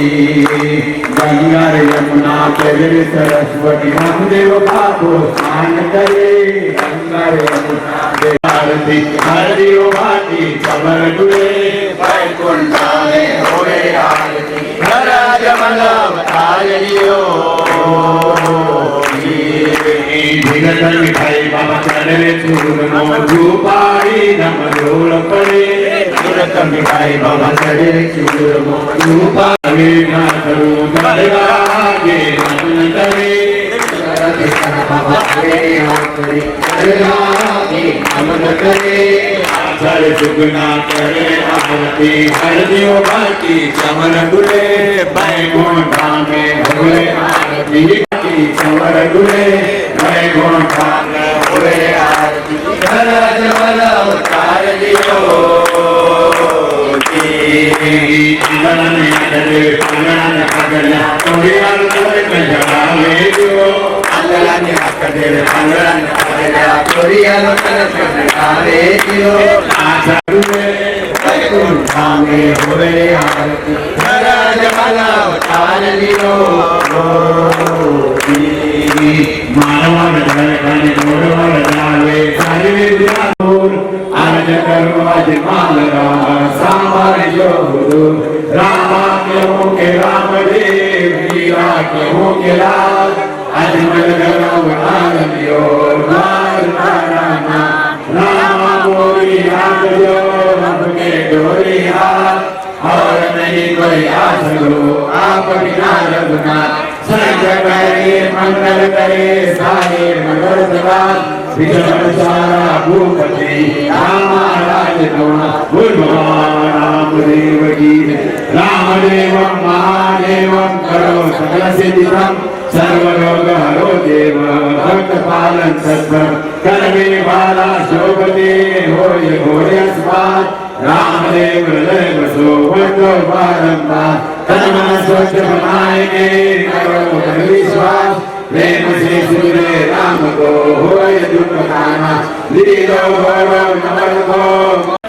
गंगा यमुना कबीर सरस्वती नामदेव का को स्नान करे गंगा यमुना आरती हरियो भाटी कमर डुए वैकुंठा में होए आरती हरा जमल अवतार लियो भीगत मिठाई बाबा चले चूर मोजू पाड़ी नम रोल पड़े भीगत मिठाई बाबा चले चूर मोजू पाड़ी ना करूं दरगाहे मन करे बाबा करे आखरी दरगाहे मन करे आचर सुगना करे आरती हर दियो बाकी चमन गुले बैकुंठा में हुए आरती चमन गुले बैकुंठा में हुए आरती हर जमल अवतार लियो जीवन अगले अगलन अगला तोड़ी अलग में जगावे दियो अगलन अगले अगलन अगला तोड़ी अलग में जगावे दियो आचर में बैकुंठा में हुए आरती हर जमल अवतार लियो की मानव जगन मोर जावे सारे दूर आज करो आज माल सांबर जो रामा के हो के राम देव मीरा के हो के लाल आज मन करो आनंदियो द्वार रामा रामा मोरी हाथ जो अपने डोरी हाथ और नहीं कोई आस लो आप बिना रघुनाथ संग करे मंगल करे सारे मंगल सदा विजय सारा भूपति रामा राज गौड़ा बोल राम देव की रामदेव महादेव करो सकल सिद्धिकम सर्वरोग हरो देव भक्त पालन सत्वर करवे वाला शोभते होय घोड़े अस्पात रामदेव हृदय बसो बंदो बारंबार तन मन स्वच्छ बनाएंगे करो विश्वास प्रेम से सुरे राम को होय दुख खाना लीलो गौरव नमन को